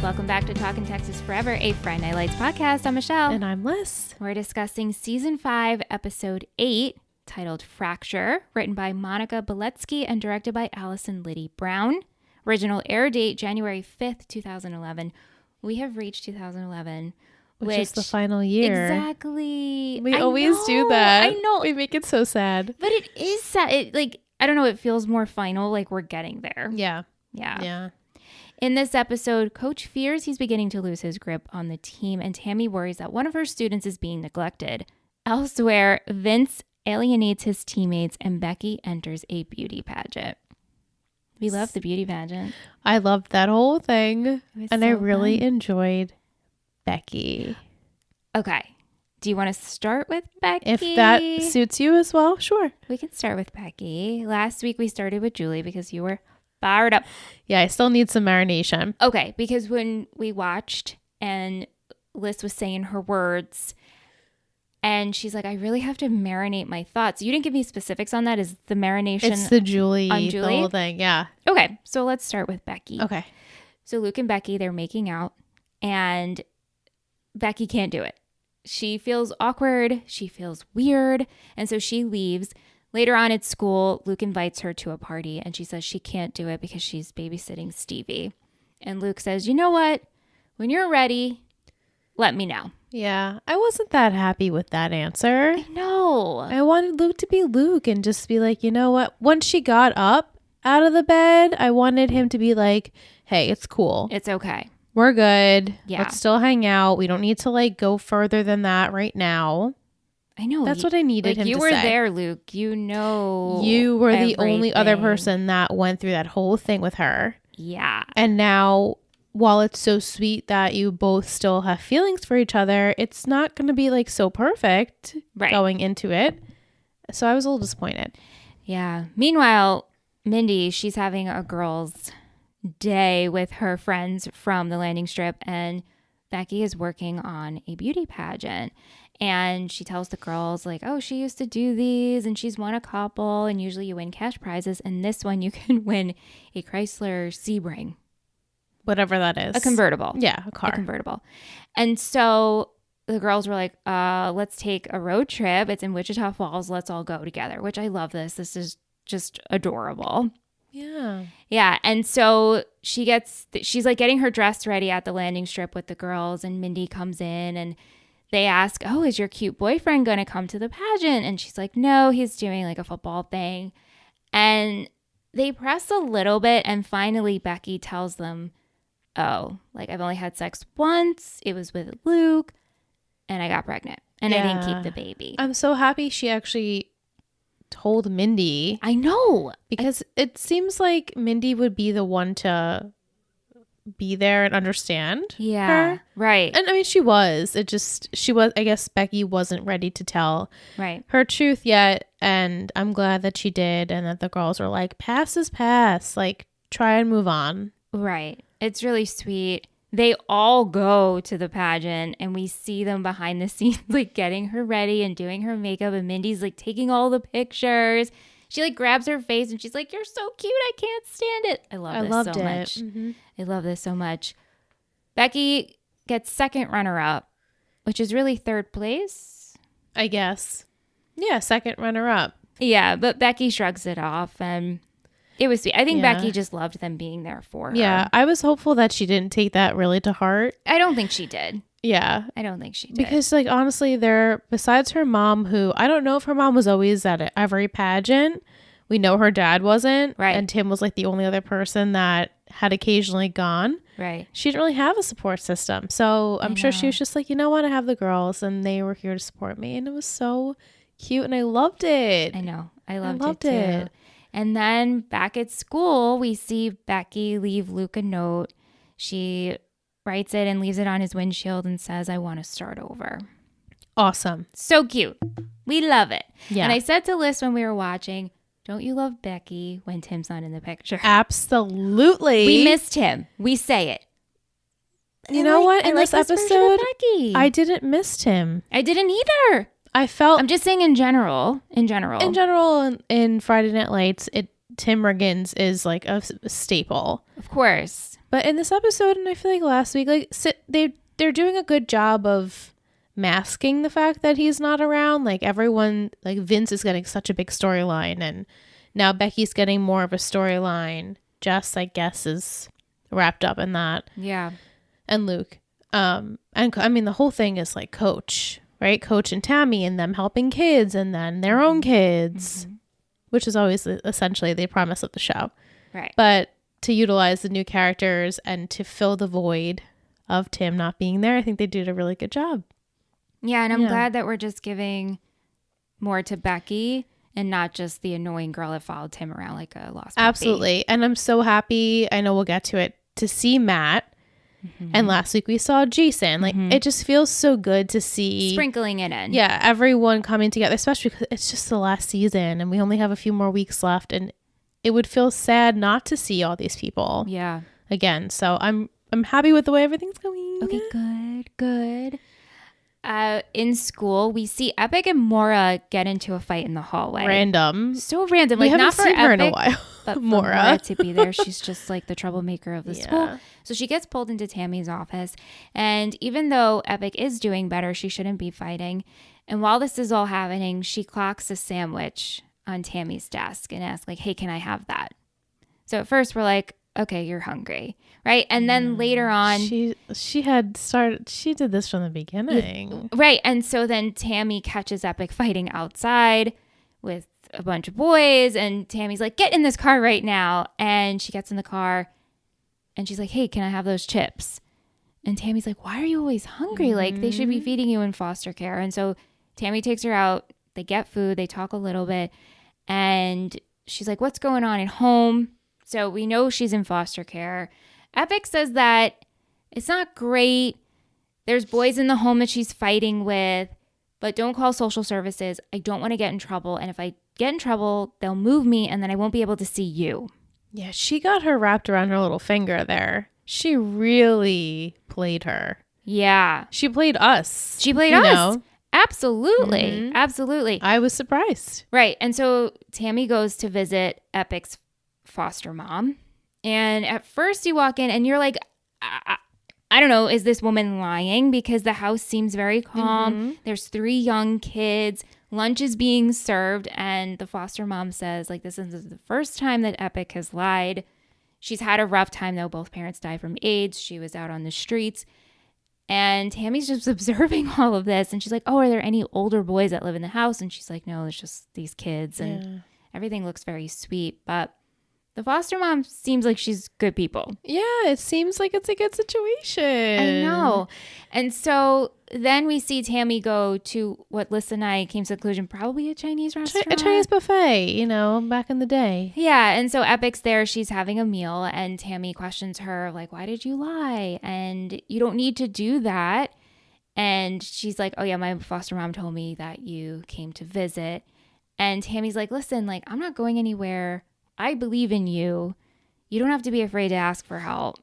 Welcome back to Talkin' Texas Forever, a Friday Night Lights podcast. I'm Michelle. And I'm Liz. We're discussing Season 5, Episode 8, titled Fracture, written by Monica Beletsky and directed by Allison Liddy Brown. Original air date, January 5th, 2011. We have reached 2011. Which is the final year. Exactly. We always do that. I know. We make it so sad. But it is sad. I don't know, it feels more final, like we're getting there. Yeah. Yeah. In this episode, Coach fears he's beginning to lose his grip on the team, and Tammy worries that one of her students is being neglected. Elsewhere, Vince alienates his teammates, and Becky enters a beauty pageant. We love the beauty pageant. I loved that whole thing, and I really fun. enjoyed Becky. Okay. Do you want to start with Becky? If that suits you as well, sure. We can start with Becky. Last week we started with Julie because you were fired up. Yeah, I still need some marination. Okay, because when we watched and Liz was saying her words and she's like, I really have to marinate my thoughts. You didn't give me specifics on that. Is the marination It's the Julie, on Julie? the whole thing, yeah. Okay, so let's start with Becky. Okay. So Luke and Becky, they're making out and Becky can't do it. She feels awkward. She feels weird. And so she leaves. Later on at school, Luke invites her to a party and she says she can't do it because she's babysitting Stevie. And Luke says, you know what? When you're ready, let me know. Yeah, I wasn't that happy with that answer. I know. I wanted Luke to be Luke and just be like, you know what? Once she got up out of the bed, I wanted him to be like, hey, it's cool. It's okay. We're good. Yeah. Let's still hang out. We don't need to go further than that right now. I know. That's what I needed him to say. You were there, Luke. You know. You were the only other everything. person that went through that whole thing with her. Yeah. And now, while it's so sweet that you both still have feelings for each other, it's not going to be so perfect going into it. So I was a little disappointed. Yeah. Meanwhile, Mindy, she's having a girls' day with her friends from the landing strip, and Becky is working on a beauty pageant. And she tells the girls oh, she used to do these and she's won a couple, and usually you win cash prizes. And this one you can win a Chrysler Sebring. Whatever that is. A convertible. Yeah, a car. A convertible. And so the girls were like, let's take a road trip. It's in Wichita Falls. Let's all go together, which I love this. This is just adorable. Yeah. Yeah. And so she's getting her dress ready at the landing strip with the girls, and Mindy comes in and they ask, oh, is your cute boyfriend going to come to the pageant? And she's like, no, he's doing a football thing. And they press a little bit, and finally Becky tells them, oh, I've only had sex once. It was with Luke and I got pregnant and I didn't keep the baby. I'm so happy she actually told Mindy. I know. Because it seems like Mindy would be the one to be there and understand her. Right. And I mean, she was. I guess Becky wasn't ready to tell her truth yet. And I'm glad that she did, and that the girls were like, pass is pass. Try and move on. Right. It's really sweet. They all go to the pageant, and we see them behind the scenes, getting her ready and doing her makeup. And Mindy's taking all the pictures. She grabs her face and she's like, you're so cute. I can't stand it. I loved it so much. Mm-hmm. I love this so much. Becky gets second runner-up, which is really third place, I guess. Yeah, second runner-up. Yeah, but Becky shrugs it off, and it was sweet. I think Becky just loved them being there for her. Yeah, I was hopeful that she didn't take that really to heart. I don't think she did. Yeah. I don't think she did. Because, honestly, besides her mom, who I don't know if her mom was always at every pageant. We know her dad wasn't. Right. And Tim was the only other person that had occasionally gone. Right. She didn't really have a support system. So I'm sure she was just you know what? I have the girls, and they were here to support me. And it was so cute, and I loved it. I know. I loved it too. And then back at school, we see Becky leave Luke a note. She writes it and leaves it on his windshield and says, I want to start over. Awesome. So cute. We love it. Yeah. And I said to Liz when we were watching, don't you love Becky when Tim's not in the picture? Absolutely. We missed him. We say it. You know what? In this episode, Becky. I didn't miss Tim. I didn't either. I felt... I'm just saying in general. In general, in Friday Night Lights, Tim Riggins is a staple. Of course. But in this episode, and I feel like last week, like they're doing a good job of masking the fact that he's not around. Like everyone, like Vince is getting such a big storyline, and now Becky's getting more of a storyline. Jess, I guess, is wrapped up in that. Yeah. And Luke. And I mean, the whole thing is like Coach, right? Coach and Tami and them helping kids and then their own kids, which is always essentially the premise of the show. Right. But to utilize the new characters and to fill the void of Tim not being there, I think they did a really good job. Yeah, and I'm glad that we're just giving more to Becky and not just the annoying girl that followed Tim around like a lost puppy. Absolutely. And I'm so happy, I know we'll get to it, to see Matt. And last week we saw Jason. Like it just feels so good to see sprinkling it in. Yeah, everyone coming together, especially because it's just the last season and we only have a few more weeks left, and it would feel sad not to see all these people. Yeah. Again, so I'm happy with the way everything's going. Okay, good. In school, we see Epyck and Maura get into a fight in the hallway. Random. So random. We Like haven't not for seen her Epyck, in a while. but for Maura. Maura to be there. She's just like the troublemaker of the school. So she gets pulled into Tami's office. And even though Epyck is doing better, she shouldn't be fighting. And while this is all happening, she clocks a sandwich on Tami's desk and asks like, hey, can I have that? So at first we're like, okay, you're hungry, right? And then later on, she did this from the beginning, right? And so then Tami catches Epyck fighting outside with a bunch of boys, and Tammy's like, get in this car right now. And she gets in the car and she's like, hey, can I have those chips? And Tammy's like, why are you always hungry? Like they should be feeding you in foster care. And so Tami takes her out, they get food, they talk a little bit, and she's like, what's going on at home? So we know she's in foster care. Epyck says that it's not great. There's boys in the home that she's fighting with, but don't call social services. I don't want to get in trouble. And if I get in trouble, they'll move me and then I won't be able to see you. Yeah, she got her wrapped around her little finger there. She really played her. Yeah. She played us. She played us. Absolutely. Absolutely. I was surprised. Right. And so Tami goes to visit Epyck's foster mom, and at first you walk in and you're like, I don't know, is this woman lying? Because the house seems very calm. There's 3 young kids, lunch is being served, and the foster mom says like, this is the first time that Epyck has lied. She's had a rough time though. Both parents died from AIDS. She was out on the streets, and Tami's just observing all of this, and she's like, oh, are there any older boys that live in the house? And she's like, no, it's just these kids, and everything looks very sweet. But the foster mom seems like she's good people. Yeah, it seems like it's a good situation. I know. And so then we see Tami go to what Liz and I came to the conclusion, probably a Chinese restaurant. A Chinese buffet, back in the day. Yeah. And so Epyck's there. She's having a meal. And Tami questions her, like, why did you lie? And you don't need to do that. And she's like, oh, yeah, my foster mom told me that you came to visit. And Tami's like, listen, like, I'm not going anywhere. I believe in you. You don't have to be afraid to ask for help.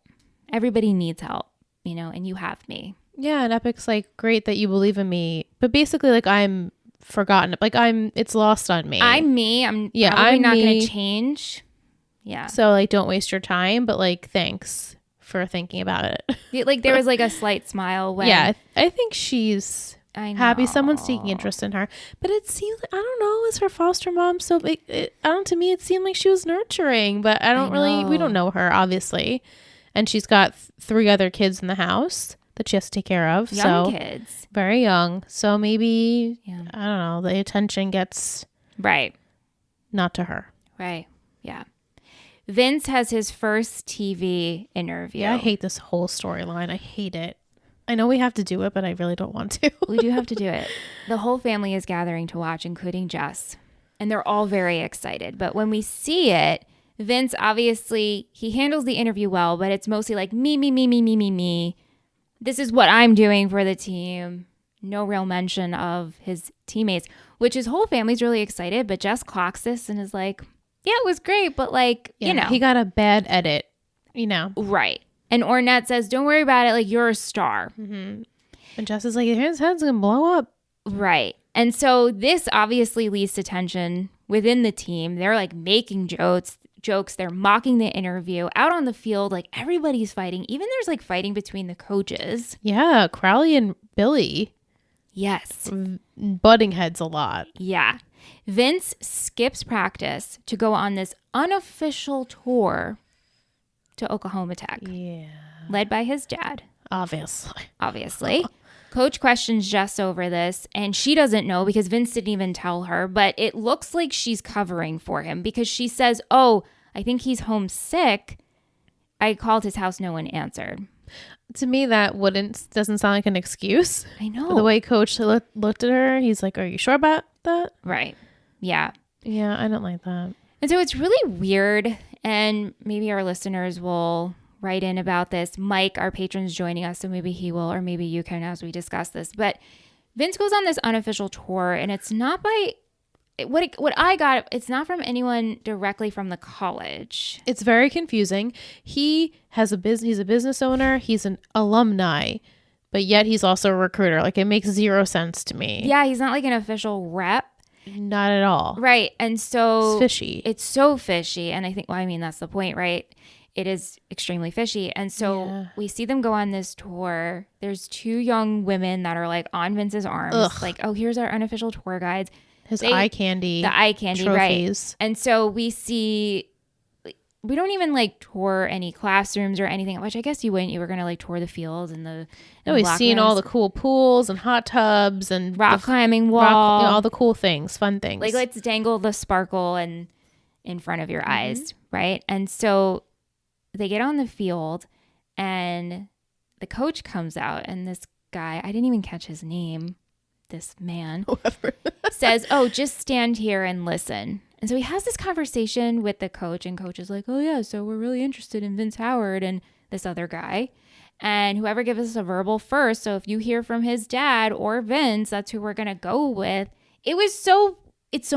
Everybody needs help, and you have me. Yeah, and Epyck's like, great that you believe in me. But basically, like, I'm forgotten. Like, it's lost on me. I'm me. I'm probably not going to change. Yeah. So, like, don't waste your time. But, like, thanks for thinking about it. Like, there was, like, a slight smile when... Yeah, I think she's... happy someone's taking interest in her, but it seems I don't know, is her foster mom so big? To me it seemed like she was nurturing, but we don't know her obviously, and she's got 3 other kids in the house that she has to take care of, young kids, very young, so maybe I don't know, the attention gets not to her. Yeah. Vince has his first TV interview. I hate this whole storyline. I hate it. I know we have to do it, but I really don't want to. We do have to do it. The whole family is gathering to watch, including Jess. And they're all very excited. But when we see it, Vince, obviously, he handles the interview well, but it's mostly like me. This is what I'm doing for the team. No real mention of his teammates, which his whole family's really excited. But Jess clocks this and is like, yeah, it was great. But like, he got a bad edit, Right. And Ornette says, don't worry about it. Like, you're a star. And Jess is like, his head's going to blow up. Right. And so this obviously leads to tension within the team. They're like making jokes jokes. They're mocking the interview. Out on the field, like everybody's fighting. Even there's like fighting between the coaches. Yeah, Crowley and Billy. Yes. Butting heads a lot. Yeah. Vince skips practice to go on this unofficial tour to Oklahoma Tech. Yeah. Led by his dad. Obviously. Coach questions Jess over this, and she doesn't know because Vince didn't even tell her, but it looks like she's covering for him because she says, oh, I think he's homesick. I called his house. No one answered. To me, that doesn't sound like an excuse. I know. The way Coach looked at her, he's like, are you sure about that? Right. Yeah. Yeah, I don't like that. And so it's really weird, and maybe our listeners will write in about this. Mike, our patron's joining us, so maybe he will, or maybe you can as we discuss this. But Vince goes on this unofficial tour, and it's not by what I got. It's not from anyone directly from the college. It's very confusing. He has he's a business owner. He's an alumni, but yet he's also a recruiter. Like, it makes zero sense to me. Yeah, he's not like an official rep. Not at all. Right. And so it's fishy. It's so fishy. And I think, well, I mean, that's the point, right? It is extremely fishy. And so we see them go on this tour. There's two young women that are like on Vince's arms. Ugh. Like, oh, here's our unofficial tour guides. The eye candy, trophies. Right? And so we see, we don't even like tour any classrooms or anything, which I guess you wouldn't. You were going to like tour the fields and the we've seen all the cool pools and hot tubs and rock climbing wall, all the cool things, fun things. Like, let's dangle the sparkle and in front of your eyes, right? And so they get on the field and the coach comes out, and this guy, I didn't even catch his name, this man, says, oh, just stand here and listen. And so he has this conversation with the coach, and coach is like, oh yeah, so we're really interested in Vince Howard and this other guy. And whoever gives us a verbal first, so if you hear from his dad or Vince, that's who we're going to go with. It's so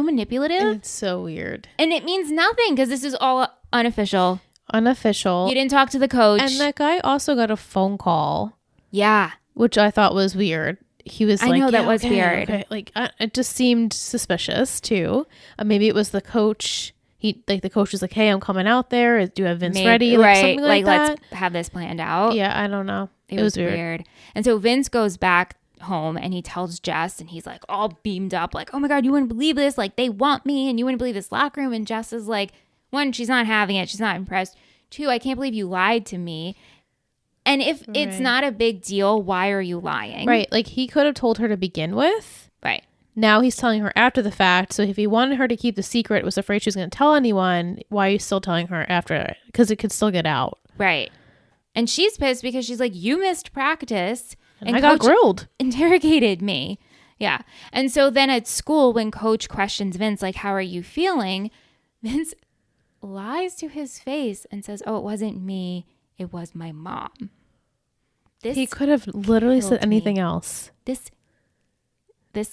manipulative. It's so weird. And it means nothing because this is all unofficial. You didn't talk to the coach. And that guy also got a phone call. Yeah. Which I thought was weird. He was I know that was weird. Okay. Like, it just seemed suspicious too. Maybe it was the coach. The coach was like, hey, I'm coming out there. Do you have Vince ready? Right. Something like that. Let's have this planned out. Yeah, I don't know. It was weird. And so Vince goes back home and he tells Jess, and he's like all beamed up, like, oh my God, you wouldn't believe this. Like, they want me, and you wouldn't believe this locker room. And Jess is like, one, she's not having it. She's not impressed. Two, I can't believe you lied to me. And if it's not a big deal, why are you lying? Right. Like, he could have told her to begin with. Right. Now he's telling her after the fact. So if he wanted her to keep the secret, was afraid she was going to tell anyone, why are you still telling her after it? Because it could still get out. Right. And she's pissed because she's like, you missed practice. And I got grilled. Interrogated me. Yeah. And so then at school, when coach questions Vince, like, how are you feeling? Vince lies to his face and says, oh, it wasn't me. It was my mom. He could have literally said anything else. This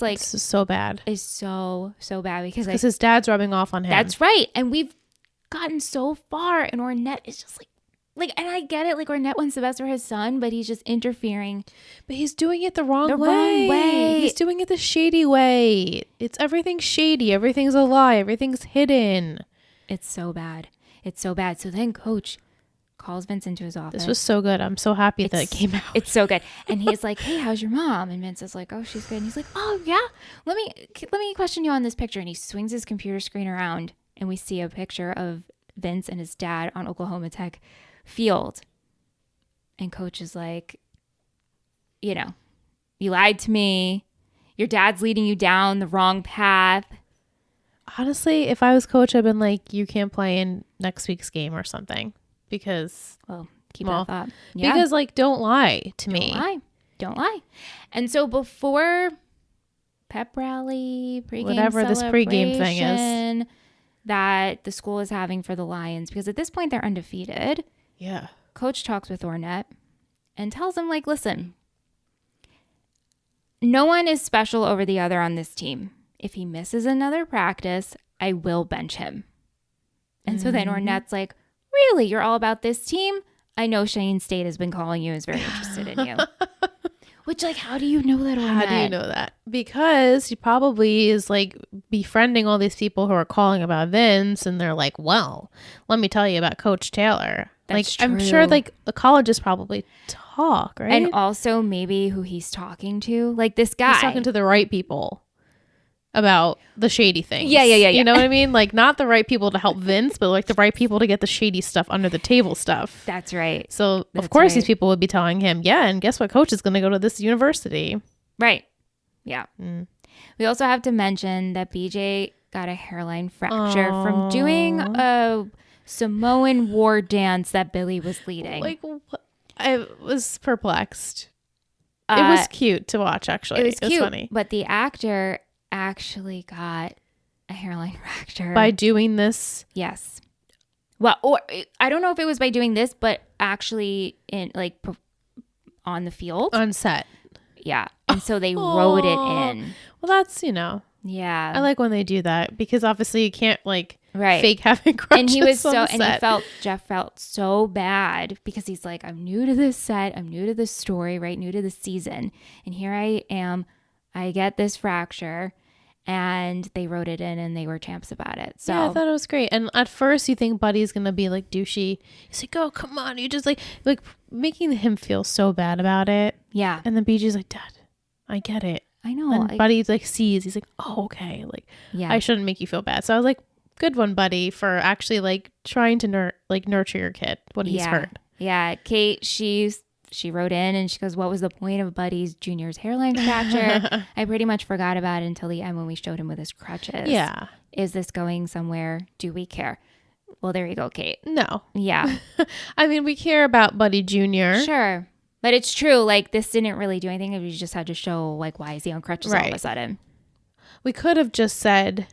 like, this is so bad. Is so bad because his dad's rubbing off on him. That's right. And we've gotten so far, and Ornette is just like, and I get it. Like, Ornette wants the best for his son, but he's just interfering. But he's doing it the wrong way. He's doing it the shady way. Everything's shady. Everything's a lie. Everything's hidden. It's so bad. It's so bad. So then coach calls Vince into his office. This was so good. I'm so happy that it came out. It's so good. And he's like, hey, how's your mom? And Vince is like, oh, she's good. And he's like, oh, yeah. Let me question you on this picture. And he swings his computer screen around, and we see a picture of Vince and his dad on Oklahoma Tech field. And coach is like, you lied to me. Your dad's leading you down the wrong path. Honestly, if I was coach, I'd been like, you can't play in next week's game or something. Because, keep that thought. Yeah. Because, like, don't lie to me. Don't lie. And so before pep rally, pregame whatever this pregame thing is, that the school is having for the Lions, because at this point they're undefeated. Yeah. Coach talks with Ornette and tells him, like, listen, no one is special over the other on this team. If he misses another practice, I will bench him. And so then Ornette's like, really? You're all about this team? I know Shane State has been calling you, is very interested in you. Which, like, how do you know that? How do you know that? Because he probably is like befriending all these people who are calling about Vince, and they're like, well, let me tell you about Coach Taylor. That's like, true. I'm sure like the colleges probably talk, right? And also maybe who he's talking to. Like, this guy. He's talking to the right people about the shady things. Yeah. You know what I mean? Like, not the right people to help Vince, but like the right people to get the shady stuff under the table stuff. That's right. So of course these people would be telling him, yeah, and guess what? Coach is going to go to this university. Right. Yeah. We also have to mention that BJ got a hairline fracture from doing a Samoan war dance that Billy was leading. Like, I was perplexed. It was cute to watch, actually. It was cute, funny. but the actor actually got a hairline fracture by doing this. Yes. Well, or I don't know if it was by doing this, but actually in like on the field, on set. Yeah, and so they wrote it in. Well, that's yeah. I like when they do that because obviously you can't like right. fake having crutches. And he was on the set. Jeff felt so bad because he's like, I'm new to this set, I'm new to this story, right? New to the season, and here I am. I get this fracture. And they wrote it in and they were champs about it. So yeah, I thought it was great. And at first you think Buddy's going to be like douchey. He's like, oh, come on. You just like making him feel so bad about it. Yeah. And then BJ's like, Dad, I get it. I know. And Buddy's like sees. He's like, oh, okay. Like, yeah. I shouldn't make you feel bad. So I was like, good one, Buddy, for actually like trying to nurture your kid when he's hurt. Yeah. Kate, she wrote in and she goes, what was the point of Buddy's junior's hairline fracture? I pretty much forgot about it until the end when we showed him with his crutches. Yeah. Is this going somewhere? Do we care? Well, there you go, Kate. No. Yeah. I mean, we care about Buddy Jr. Sure. But it's true. Like, this didn't really do anything. We just had to show, like, why is he on crutches all of a sudden? We could have just like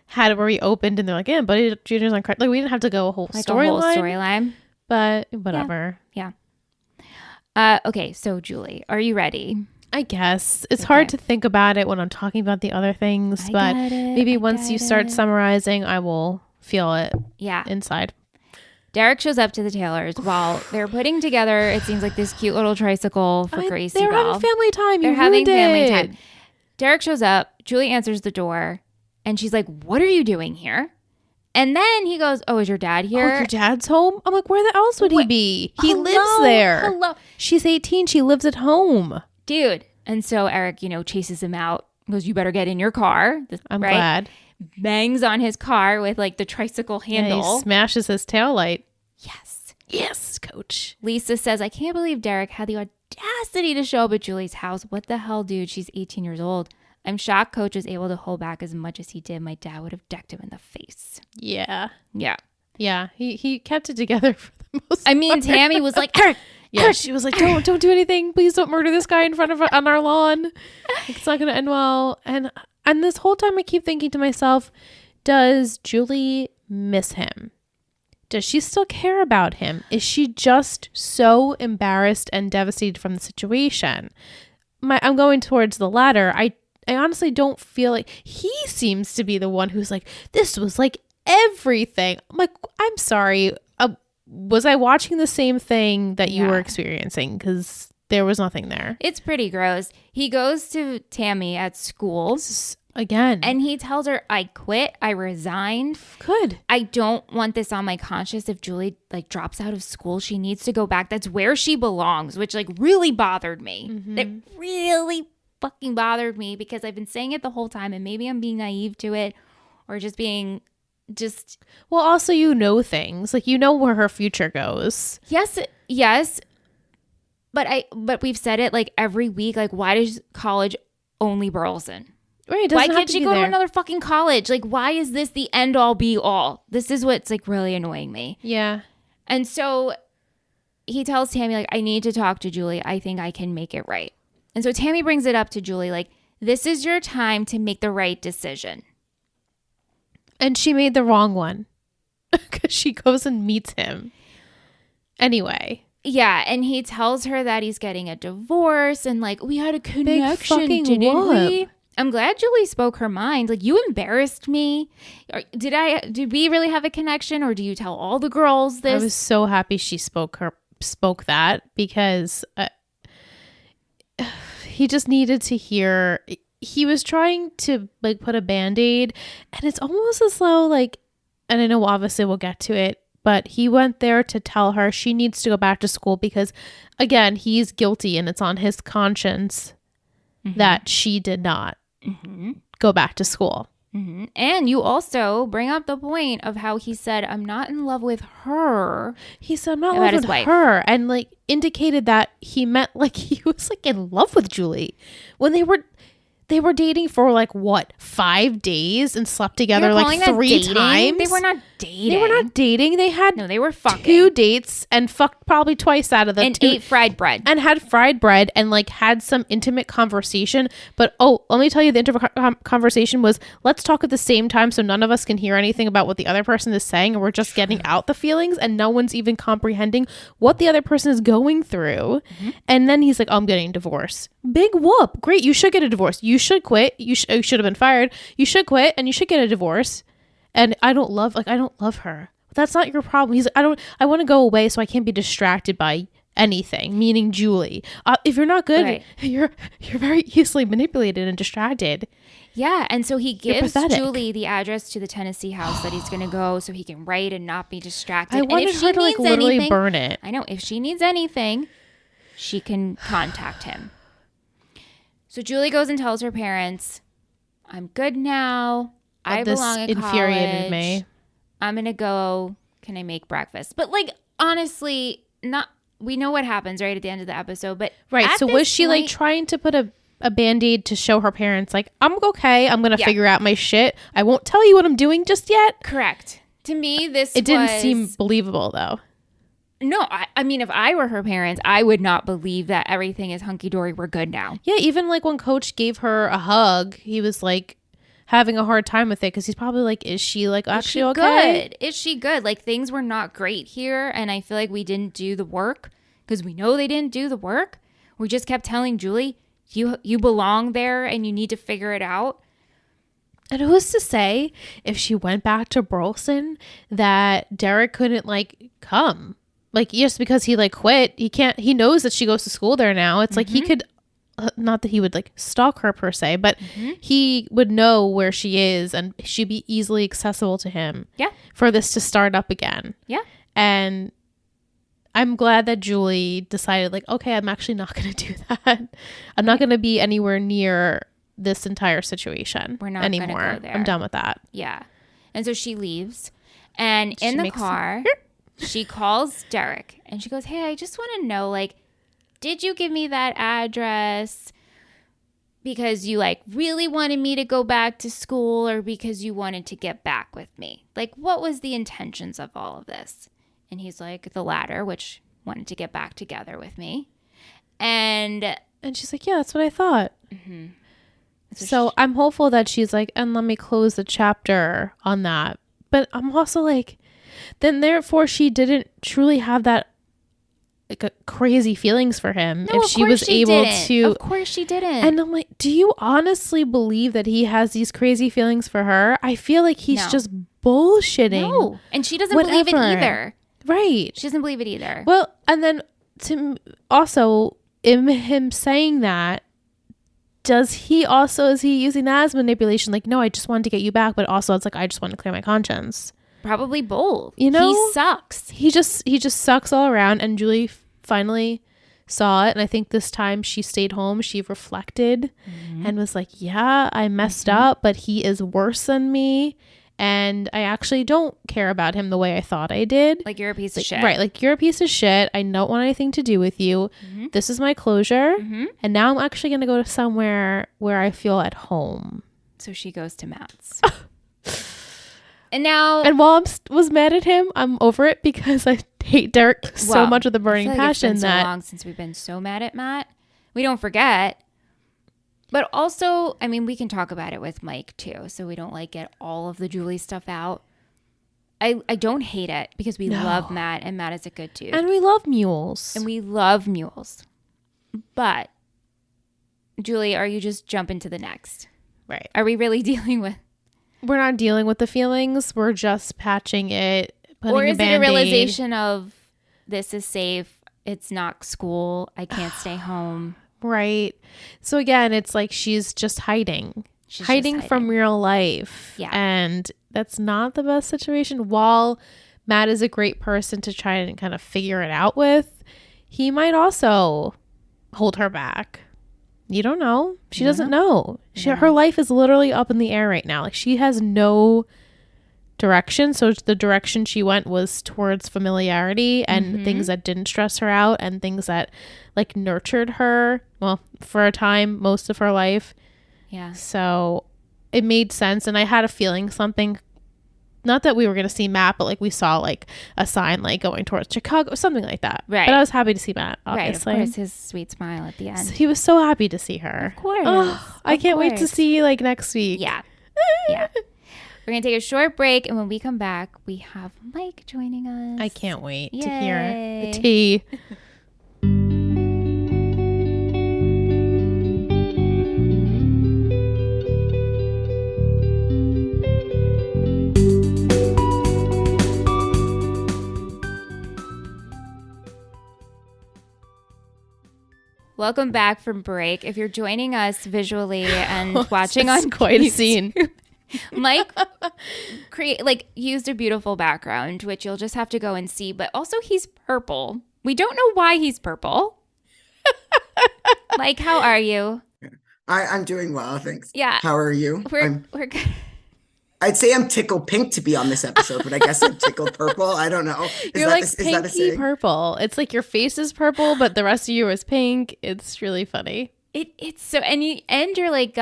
had it where we opened and they're like, yeah, Buddy Jr.'s on crutches. Like, we didn't have to go a whole storyline. But whatever. Yeah. Okay, so Julie, are you ready? I guess. It's hard to think about it when I'm talking about the other things, but maybe once you start summarizing, I will feel it inside. Derek shows up to the Taylors while they're putting together, it seems like, this cute little tricycle for Gracie They're Ball. having family time. They're having family time. Derek shows up. Julie answers the door, and she's like, what are you doing here? And then he goes, oh, is your dad here? Oh, your dad's home? I'm like, where the else would he be? He lives there. Hello. She's 18. She lives at home. Dude. And so Eric, chases him out. Goes, you better get in your car. I'm glad. Bangs on his car with like the tricycle handle. Yeah, he smashes his taillight. Yes, Coach. Lisa says, I can't believe Derek had the audacity to show up at Julie's house. What the hell, dude? She's 18 years old. I'm shocked Coach was able to hold back as much as he did. My dad would have decked him in the face. Yeah. Yeah. He kept it together for the most part. Tammy was like, Eric. Yeah, she was like, don't do anything. Please don't murder this guy in front of on our lawn. It's not going to end well. And this whole time I keep thinking to myself, does Julie miss him? Does she still care about him? Is she just so embarrassed and devastated from the situation? I'm going towards the latter. I honestly don't feel like he seems to be the one who's like, this was like everything. I'm like, I'm sorry. Was I watching the same thing that you were experiencing? Because there was nothing there. It's pretty gross. He goes to Tammy at school. Again. And he tells her, I quit. I resigned. Good. I don't want this on my conscience. If Julie drops out of school, she needs to go back. That's where she belongs, which really bothered me. Mm-hmm. It really fucking bothered me because I've been saying it the whole time and maybe I'm being naive to it or just being well, also things like where her future goes. Yes. But we've said it like every week. Like, why does college only Burleson? Right. Why can't she go to another fucking college? Like, why is this the end all be all? This is what's really annoying me. Yeah. And so he tells Tammy, I need to talk to Julie. I think I can make it right. And so Tammy brings it up to Julie, this is your time to make the right decision. And she made the wrong one because she goes and meets him. Anyway. Yeah. And he tells her that he's getting a divorce and we had a connection, didn't we? I'm glad Julie spoke her mind. You embarrassed me. Did we really have a connection or do you tell all the girls this? I was so happy she spoke that because he just needed to hear. He was trying to like put a band-aid, and it's almost as though like, and I know obviously we'll get to it, but he went there to tell her she needs to go back to school because, again, he's guilty and it's on his conscience that she did not go back to school. And you also bring up the point of how he said, I'm not in love with her. He said, I'm not in love with her. And like indicated that he meant like he was like in love with Julie when they were dating for like what, 5 days and slept together like 3 times. They were not dating. They had they were fucking 2 dates and fucked probably twice out of the and ate fried bread and had fried bread and like had some intimate conversation. But let me tell you, the intimate conversation was, let's talk at the same time so none of us can hear anything about what the other person is saying, and we're just getting out the feelings and no one's even comprehending what the other person is going through. And then he's like, I'm getting divorced. Big whoop. Great. You should get a divorce. You should quit. You should have been fired. You should quit and you should get a divorce. And I don't love her. That's not your problem. He's like, I want to go away so I can't be distracted by anything, meaning Julie. If you're not good, you're very easily manipulated and distracted. Yeah, and so he gives Julie the address to the Tennessee house that he's going to go so he can write and not be distracted. I wanted her to like literally burn it. I know. If she needs anything, she can contact him. So Julie goes and tells her parents, I'm good now. I belong at college. Infuriated me. I'm going to go. Can I make breakfast? But like, honestly, we know what happens right at the end of the episode. But so was she like trying to put a Band-Aid to show her parents like, I'm okay. I'm going to figure out my shit. I won't tell you what I'm doing just yet. Correct. To me, it didn't seem believable though. No, I mean, if I were her parents, I would not believe that everything is hunky-dory. We're good now. Yeah, even like when Coach gave her a hug, he was like having a hard time with it because he's probably like, is she like actually okay? Is she good? Like things were not great here, and I feel like we didn't do the work because we know they didn't do the work. We just kept telling Julie, you belong there and you need to figure it out. And who's to say if she went back to Burleson that Derek couldn't like come? Like just because he like quit, he knows that she goes to school there now. It's like he could, not that he would like stalk her per se, but he would know where she is and she'd be easily accessible to him. Yeah. For this to start up again. Yeah. And I'm glad that Julie decided like, okay, I'm actually not going to do that. I'm not going to be anywhere near this entire situation. We're not anymore. Gonna go there. I'm done with that. Yeah. And so she leaves, and in the car, she calls Derek and she goes, hey, I just want to know, like, did you give me that address because you like really wanted me to go back to school or because you wanted to get back with me? Like, what was the intentions of all of this? And he's like, the latter, which wanted to get back together with me. And she's like, yeah, that's what I thought. So I'm hopeful that she's like, and let me close the chapter on that. But I'm also like, then therefore she didn't truly have that like a crazy feelings for him if she was able to. Of course she didn't. And I'm like, do you honestly believe that he has these crazy feelings for her? I feel like he's just bullshitting. No, and she doesn't believe it either. Right. She doesn't believe it either. Well, and then also in him saying that, is he using that as manipulation? Like, no, I just wanted to get you back, but also it's like, I just want to clear my conscience. Probably both. You know, he sucks. He just sucks all around. And Julie finally saw it, and I think this time she stayed home. She reflected and was like, "Yeah, I messed up, but he is worse than me, and I actually don't care about him the way I thought I did. Like you're a piece of shit, right? Like you're a piece of shit. I don't want anything to do with you. This is my closure, and now I'm actually gonna go to somewhere where I feel at home." So she goes to Matt's. And while I was mad at him, I'm over it because I hate Derek so much with a burning passion. It's been so long since we've been so mad at Matt. We don't forget. But also, I mean, we can talk about it with Mike too, so we don't like get all of the Julie stuff out. I don't hate it because we love Matt, and Matt is a good dude. And we love mules. But Julie, are you just jumping to the next? Right. Are we really dealing with? We're not dealing with the feelings. We're just patching it, putting or is a Band-Aid. It a realization of this is safe? It's not school. I can't stay home. Right. So again, it's like she's just hiding. She's hiding from real life. Yeah. And that's not the best situation. While Matt is a great person to try and kind of figure it out with, he might also hold her back. You don't know. She doesn't know. Her life is literally up in the air right now. Like, she has no direction. So the direction she went was towards familiarity and things that didn't stress her out and things that like nurtured her, well, for a time, most of her life. Yeah. So it made sense. And I had a feeling something, not that we were going to see Matt, but like we saw like a sign like going towards Chicago or something like that. Right. But I was happy to see Matt, obviously. Right, of course, his sweet smile at the end. So he was so happy to see her. Of course. Oh, I can't wait to see like next week. Yeah. Yeah. We're going to take a short break, and when we come back, we have Mike joining us. I can't wait Yay. to hear the tea. Welcome back from break. If you're joining us visually and watching on quite YouTube, a scene. Mike used a beautiful background, which you'll just have to go and see. But also, he's purple. We don't know why he's purple. Mike, how are you? I'm doing well, thanks. Yeah. How are you? We're good. I'd say I'm tickled pink to be on this episode, but I guess I'm tickled purple. I don't know. You're like pinky purple. It's like your face is purple, but the rest of you is pink. It's really funny. It's so, and you're like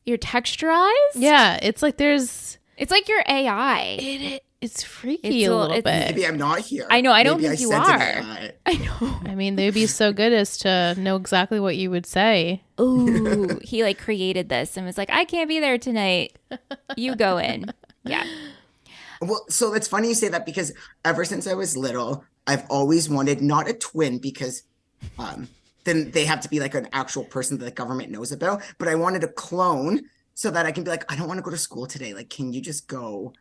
you're texturized. Yeah, it's like it's like your AI. It's freaky a little bit. Maybe I'm not here. I know. I don't Maybe think you sent are. an AI. I know. I mean, they'd be so good as to know exactly what you would say. Ooh, he like created this and was like, I can't be there tonight. You go in. Yeah. Well, so it's funny you say that because ever since I was little, I've always wanted not a twin because then they have to be like an actual person that the government knows about. But I wanted a clone so that I can be like, I don't want to go to school today. Like, can you just go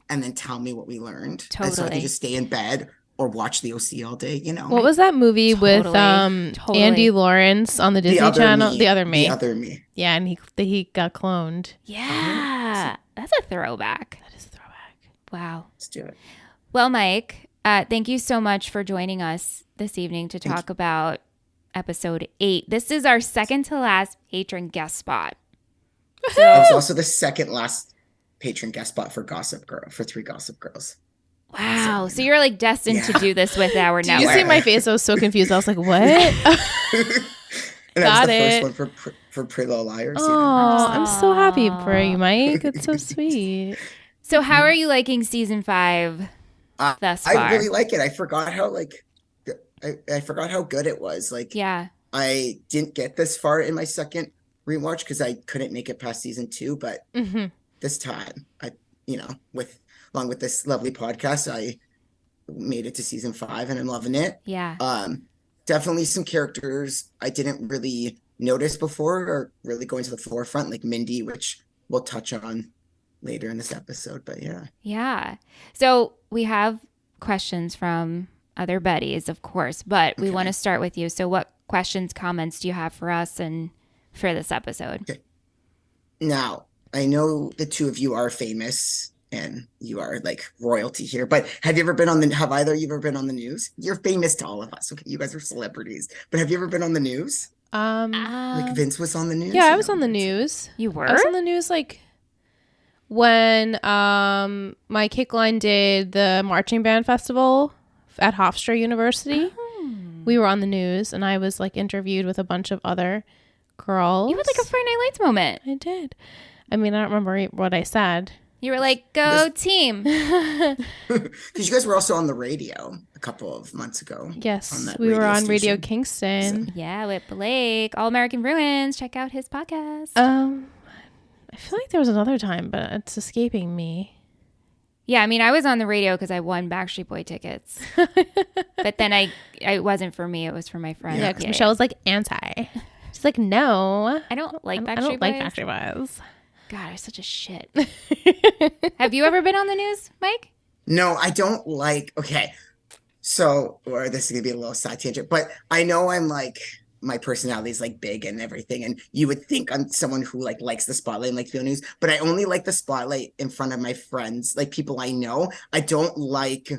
and then tell me what we learned? Totally. And so I can just stay in bed or watch the OC all day, you know. What was that movie with Andy Lawrence on the Disney Channel? The Other Me. The Other Me. Yeah, and he got cloned. Yeah. That's a throwback. That is a throwback. Wow. Let's do it. Well, Mike, thank you so much for joining us this evening to talk about episode 8. This is our second to last patron guest spot. So it was also the second last patron guest spot for Gossip Girl, for 3 Gossip Girls. Wow. So you're like destined to do this with our network. Did you see my face? I was so confused. I was like, what? And Got that was the it. first one for Pretty Little Liars. Oh, I'm so happy for you, Mike. It's so sweet. So how are you liking season 5 thus far? I really like it. I forgot how good it was. Like, yeah. I didn't get this far in my second rewatch because I couldn't make it past season 2, but this time along with this lovely podcast, I made it to season 5 and I'm loving it. Yeah. Definitely some characters I didn't really notice before are really going to the forefront, like Mindy, which we'll touch on later in this episode. But yeah. Yeah. So we have questions from other buddies, of course, but we want to start with you. So what questions, comments do you have for us and for this episode? Okay. Now, I know the two of you are famous and you are like royalty here, but have either of you ever been on the news? You're famous to all of us. Okay, you guys are celebrities, but have you ever been on the news? Like Vince was on the news? Yeah, I was on the news. You were? I was on the news like when my kick line did the marching band festival at Hofstra University. We were on the news and I was like interviewed with a bunch of other girls. You had like a Friday Night Lights moment. I did. I mean, I don't remember what I said. You were like, go team. Because you guys were also on the radio a couple of months ago. Yes, we were on Radio Kingston. So. Yeah, with Blake, All American Ruins. Check out his podcast. I feel like there was another time, but it's escaping me. Yeah, I mean, I was on the radio because I won Backstreet Boy tickets. But then it wasn't for me. It was for my friend. Yeah, because Michelle was like anti. She's like, no. I don't like Backstreet Boys. I don't like Backstreet Boys. God, I'm such a shit. Have you ever been on the news, Mike? No, I don't like. Okay, so or this is gonna be a little side tangent, but I know I'm like my personality is like big and everything, and you would think I'm someone who like likes the spotlight and like feel news, but I only like the spotlight in front of my friends, like people I know. I don't like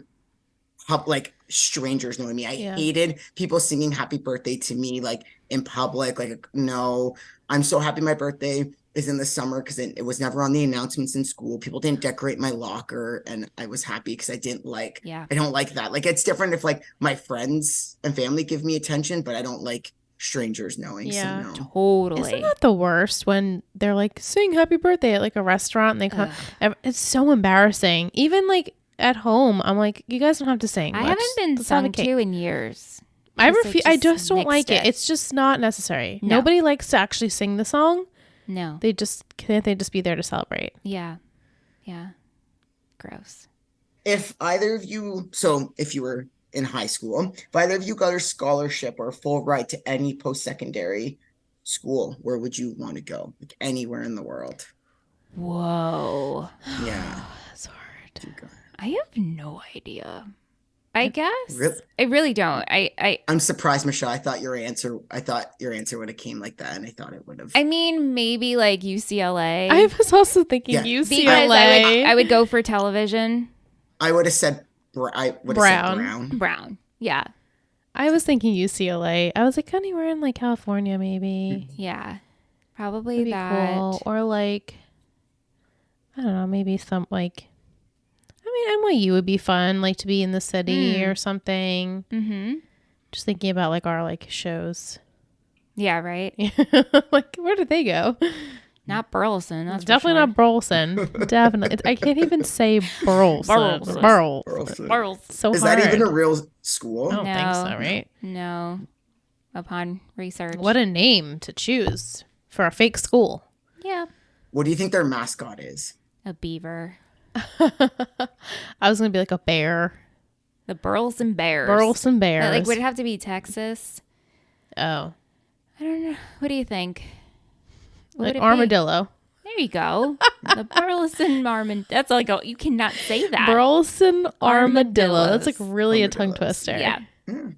strangers knowing me. I hated people singing happy birthday to me like in public. Like, no, I'm so happy my birthday is in the summer because it was never on the announcements in school. People didn't decorate my locker, and I was happy because I don't like that. Like, it's different if like my friends and family give me attention, but I don't like strangers knowing. Yeah, so no. Totally. Isn't that the worst when they're like sing happy birthday at like a restaurant and they come? It's so embarrassing. Even like at home, I'm like, you guys don't have to sing. I much. haven't been Let's have a sung cake. to in years. I just don't like it. It's just not necessary. No. Nobody likes to actually sing the song. No. Can't they just be there to celebrate? Yeah. Yeah. Gross. If either of you, so if you were in high school, if either of you got a scholarship or a full ride to any post-secondary school, where would you want to go? Like anywhere in the world. Whoa. Yeah. That's hard. I have no idea. I guess. Really? I really don't. I'm surprised, Michelle. I thought your answer would have came like that, and I thought it would have. I mean, maybe like UCLA. I was also thinking UCLA. Because I would go for television. I would have said Brown. Brown. Yeah. I was thinking UCLA. I was like anywhere in like California, maybe. Yeah. Probably That'd be that. cool. Or like, I don't know, maybe some like, I mean, NYU would be fun, like to be in the city or something. Mm-hmm. Just thinking about like our like shows. Yeah, right. Like, where did they go? Not Burleson. That's definitely not Burleson. Definitely, I can't even say Burleson. Burleson. Is So hard. that even a real school? I don't think so, right? No. Upon research. What a name to choose for a fake school. Yeah. What do you think their mascot is? A beaver. I was gonna be like a bear. The Burleson Bears. Burleson Bears. Like, would it have to be Texas? Oh. I don't know. What do you think? What Like would it armadillo. be? There you go. The Burleson Armadillo. That's like, you cannot say that. Burleson armadillo. That's like Armadillos. really a tongue twister. Yeah. And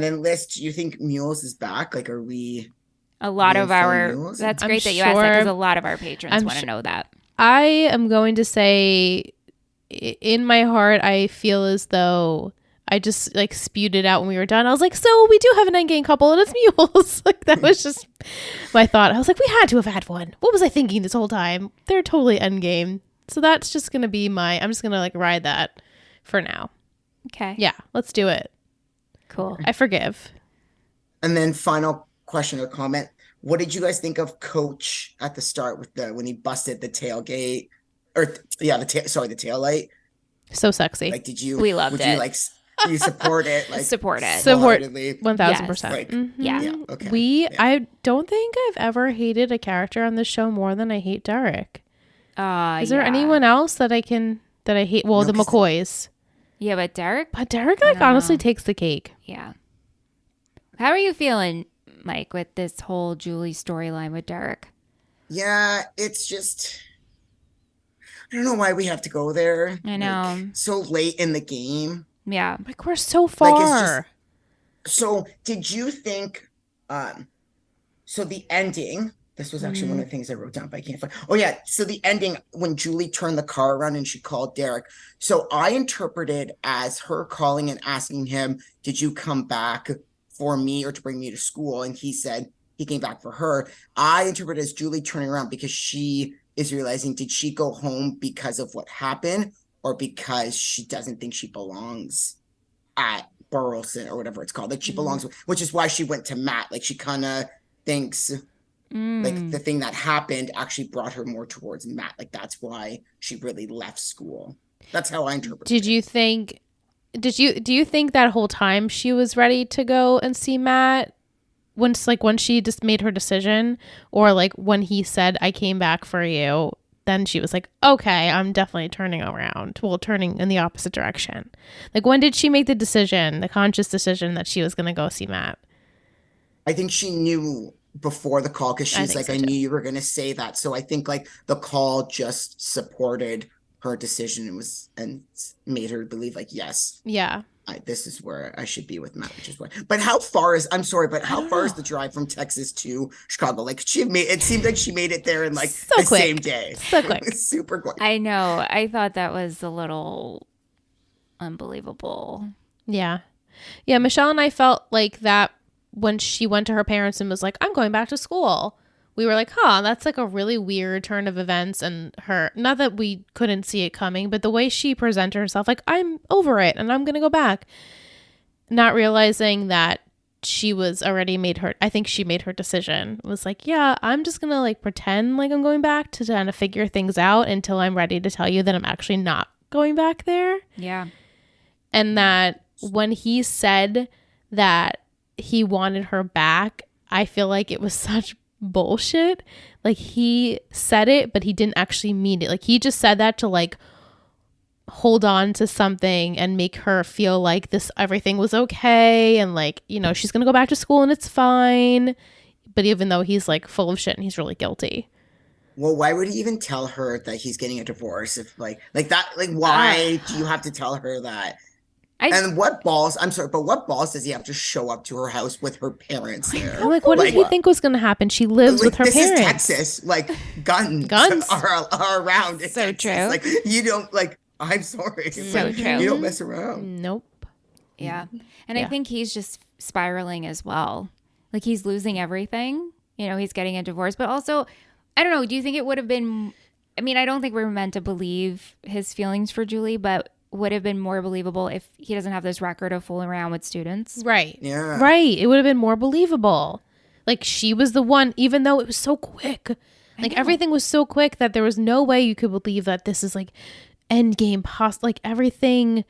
then Liz, do you think Mules is back? Like, are we? A lot of our. Mules? That's I'm great that you asked that sure- because a lot of our patrons want to know that. I am going to say, in my heart, I feel as though I just like spewed it out when we were done. I was like, so we do have an endgame couple and it's Mules. Like, that was just my thought. I was like, we had to have had one. What was I thinking this whole time? They're totally endgame. So that's just going to be I'm just going to like ride that for now. Okay. Yeah, let's do it. Cool. I forgive. And then final question or comment. What did you guys think of Coach at the start with when he busted the tailgate the tail light? So sexy. Like, We loved it. You like you support it? Like Support it. Support wholeheartedly? 1000%. Like, Yeah. okay. I don't think I've ever hated a character on this show more than I hate Derek. Is there anyone else that I hate? Well, No, the McCoys. Yeah, but Derek? But Derek like honestly takes the cake. Yeah. How are you feeling, Mike, with this whole Julie storyline with Derek? Yeah, it's just, I don't know why we have to go there. I know. Like, so late in the game. Yeah. Like, we're so far. So did you think, so the ending, this was actually one of the things I wrote down, but I can't find. Oh yeah. So the ending when Julie turned the car around and she called Derek. So I interpreted as her calling and asking him, did you come back for me or to bring me to school? And he said he came back for her. I interpreted as Julie turning around because she is realizing, did she go home because of what happened or because she doesn't think she belongs at Burleson or whatever it's called? Like she belongs, which is why she went to Matt. Like she kind of thinks like the thing that happened actually brought her more towards Matt. Like that's why she really left school. That's how I interpret it. Do you think that whole time she was ready to go and see Matt when she just made her decision, or like when he said, I came back for you, then she was like, okay, I'm definitely turning around. Well, turning in the opposite direction. Like, when did she make the decision, the conscious decision that she was going to go see Matt? I think she knew before the call because she's like, I knew you were going to say that. So I think like the call just supported her decision and made her believe like, yes. Yeah. this is where I should be with Matt, which is why. But how far is the drive from Texas to Chicago? Like it seemed like she made it there in like the same day. So quick. Super quick. I know. I thought that was a little unbelievable. Yeah. Yeah, Michelle and I felt like that when she went to her parents and was like, I'm going back to school. We were like, that's like a really weird turn of events. And not that we couldn't see it coming, but the way she presented herself, like, I'm over it and I'm going to go back. Not realizing that she was already I think she made her decision. It was like, yeah, I'm just going to like pretend like I'm going back to kind of figure things out until I'm ready to tell you that I'm actually not going back there. Yeah. And that when he said that he wanted her back, I feel like it was such bullshit. Like, he said it, but he didn't actually mean it. Like, he just said that to like hold on to something and make her feel like everything was okay, and like, you know, she's gonna go back to school and it's fine. But even though he's like full of shit and he's really guilty. Well, why would he even tell her that he's getting a divorce if like that? Like, why do you have to tell her that? And what balls? I'm sorry, but what balls does he have to show up to her house with her parents there? I'm like, what did he think was going to happen? She lives with her parents. This is Texas. Like, guns are around. It's so Texas. True. Like, you don't like. I'm sorry. So like, true. You don't mess around. Nope. Yeah, and I think he's just spiraling as well. Like, he's losing everything. You know, he's getting a divorce, but also, I don't know. Do you think it would have been? I mean, I don't think we're meant to believe his feelings for Julie, but would have been more believable if he doesn't have this record of fooling around with students. Right. Yeah. Right. It would have been more believable. Like, she was the one, even though it was so quick. Like, everything was so quick that there was no way you could believe that this is like end game like everything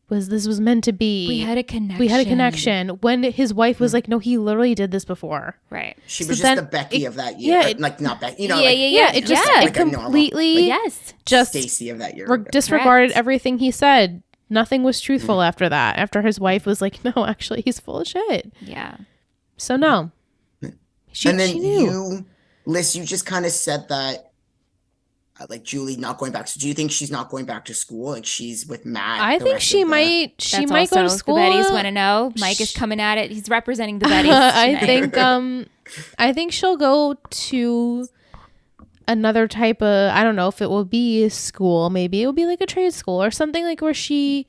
this was meant to be. We had a connection. When his wife was like, no, he literally did this before. Right. She was just the Becky of that year. Yeah. Like, not Becky. You know, yeah. It just it completely just Stacy of that year. Disregarded everything he said. Nothing was truthful after that. After his wife was like, no, actually, he's full of shit. Yeah. So no. And then you, Liz, you just kind of said that like Julie not going back. So do you think she's not going back to school? Like, she's with Matt? I think she might. She might go to school. The Bettys want to know. Mike is coming at it. He's representing the Bettys. I think she'll go to another type of. I don't know if it will be a school. Maybe it will be like a trade school or something, like where she.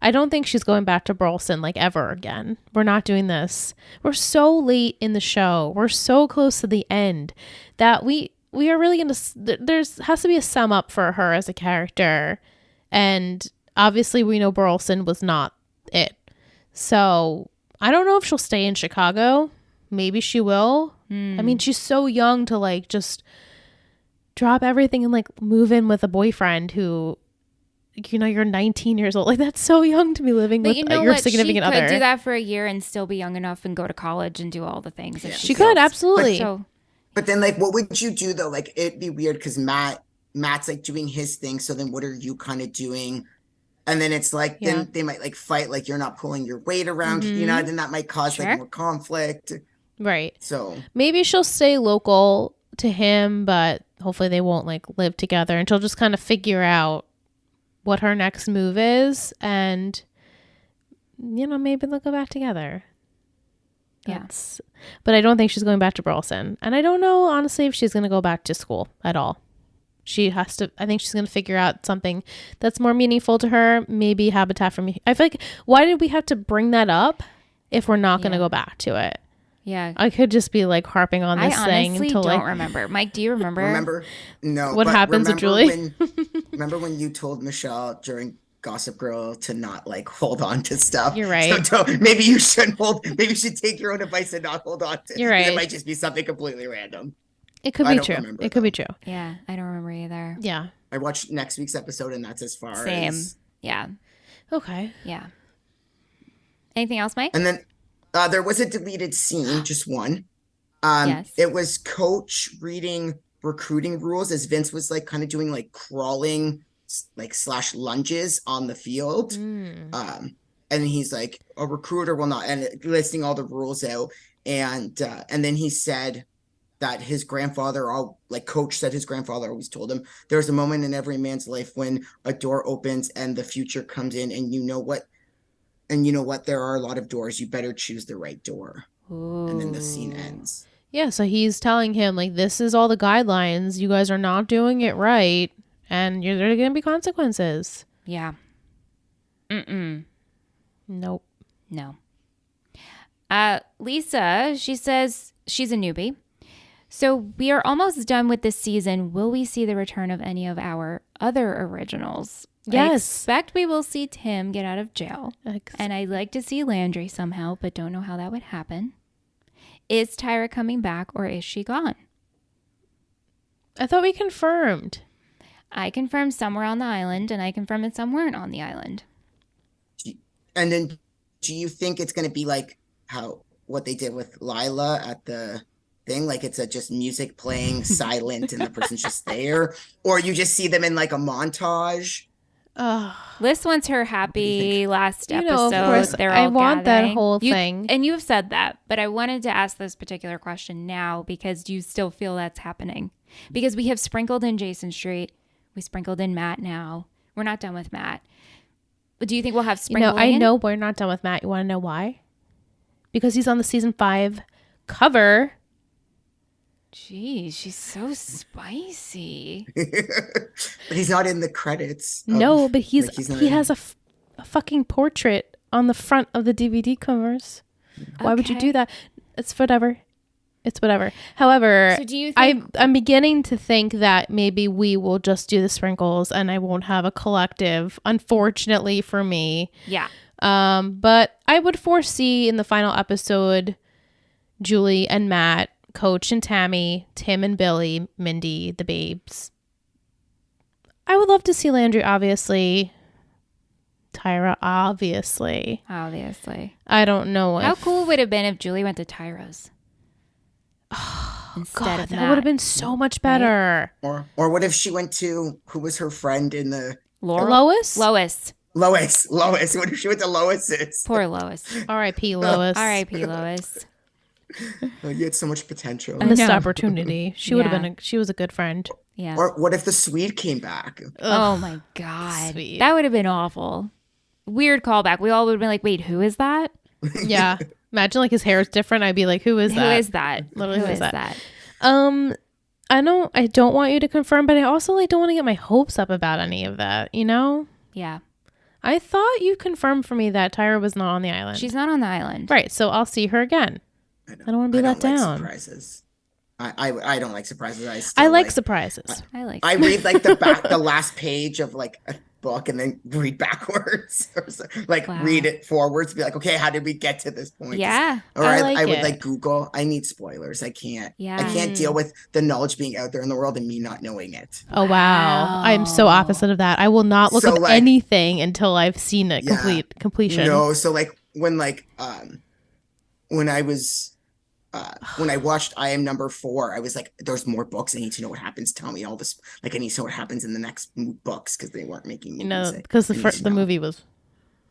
I don't think she's going back to Burleson like ever again. We're not doing this. We're so late in the show. We're so close to the end that we are really going to, has to be a sum up for her as a character. And obviously we know Burleson was not it. So I don't know if she'll stay in Chicago. Maybe she will. I mean, she's so young to like just drop everything and like move in with a boyfriend who, you know, you're 19 years old. Like, that's so young to be living with your significant other. She could do that for a year and still be young enough and go to college and do all the things. Yeah. She could, absolutely. But then, like, what would you do, though? Like, it'd be weird because Matt's, like, doing his thing. So then what are you kind of doing? And then it's like, then they might, like, fight. Like, you're not pulling your weight around, you know? Then that might cause, like, more conflict. Right. So maybe she'll stay local to him, but hopefully they won't, like, live together. And she'll just kind of figure out what her next move is. And, you know, maybe they'll go back together. But I don't think she's going back to Burleson. And I don't know, honestly, if she's going to go back to school at all. She has to, I think she's going to figure out something that's more meaningful to her. Maybe Habitat for Me. I feel like, why did we have to bring that up if we're not going to go back to it? Yeah. I could just be like harping on this thing until I don't remember. Mike, do you remember? No. What happens to Julie? Remember when you told Michelle during Gossip Girl to not like hold on to stuff? You're right. So maybe you shouldn't maybe you should take your own advice and not hold on to it. You're right. It might just be something completely random. It could be true. It could be true. Yeah. I don't remember either. Yeah. I watched next week's episode and that's as far as. Yeah. Okay. Yeah. Anything else, Mike? And then there was a deleted scene, just one. Yes. It was Coach reading recruiting rules as Vince was like kind of doing like crawling like / lunges on the field. And he's like, a recruiter will not, and listing all the rules out. And then he said that his grandfather, Coach said his grandfather always told him, there's a moment in every man's life when a door opens and the future comes in and you know what. and you know what? There are a lot of doors. You better choose the right door. Ooh. And then the scene ends. Yeah, so he's telling him, like, this is all the guidelines. You guys are not doing it right. And there are going to be consequences. Yeah. Nope. No. Lisa, she says she's a newbie. So we are almost done with this season. Will we see the return of any of our other originals? Yes. I expect we will see Tim get out of jail. And I'd like to see Landry somehow, but don't know how that would happen. Is Tyra coming back or is she gone? I thought we confirmed. I confirmed somewhere on the island, and I confirmed that some weren't on the island. And then do you think it's going to be like what they did with Lila at the thing? Like it's just music playing silent and the person's just there? Or you just see them in like a montage? Liz wants her happy last episode. Of course, they're all I want gathering. that whole thing. And you've said that, but I wanted to ask this particular question now because do you still feel that's happening? Because we have sprinkled in Jason Street. We sprinkled in Matt now. We're not done with Matt. But do you think we'll have sprinkling? I know we're not done with Matt. You want to know why? Because he's on the season 5 cover. Jeez, she's so spicy. But he's not in the credits. No, but he like has a fucking portrait on the front of the DVD covers. Why would you do that? It's whatever. However, so do you think I'm beginning to think that maybe we will just do the sprinkles and I won't have a collective, unfortunately for me. Yeah. But I would foresee in the final episode, Julie and Matt, Coach and Tammy, Tim and Billy, Mindy, the babes. I would love to see Landry, obviously. Tyra, obviously. I don't know. How cool would it have been if Julie went to Tyra's? Instead of that would have been so much better. Right? Or what if she went to who was her friend in the Lois? Lois. What if she went to Lois's? Poor Lois. R.I.P. Lois. R.I.P. Lois. Oh, you had so much potential. A missed opportunity. She would have been. She was a good friend. Yeah. Or what if the Swede came back? Oh my God, Sweet. That would have been awful. Weird callback. We all would have been like, "Wait, who is that?" Yeah. Imagine like his hair is different. I'd be like, "Who is that? Who is that? Literally, who is that?" I don't want you to confirm, but I also like don't want to get my hopes up about any of that. You know? Yeah. I thought you confirmed for me that Tyra was not on the island. She's not on the island. Right. So I'll see her again. I don't want to be let down. Surprises. I don't like surprises. I like surprises. I read like the last page of like a book and then read backwards or so, like read it forwards, be like, okay, how did we get to this point? Yeah. Or I would like Google. I need spoilers. I can't deal with the knowledge being out there in the world and me not knowing it. Oh wow. I'm so opposite of that. I will not look up anything until I've seen it completion. No, so like when I was when I watched I Am Number 4, I was like, there's more books. I need to know what happens. Tell me all this. Like, I need to know what happens in the next books because they weren't making movies. No, because the movie was.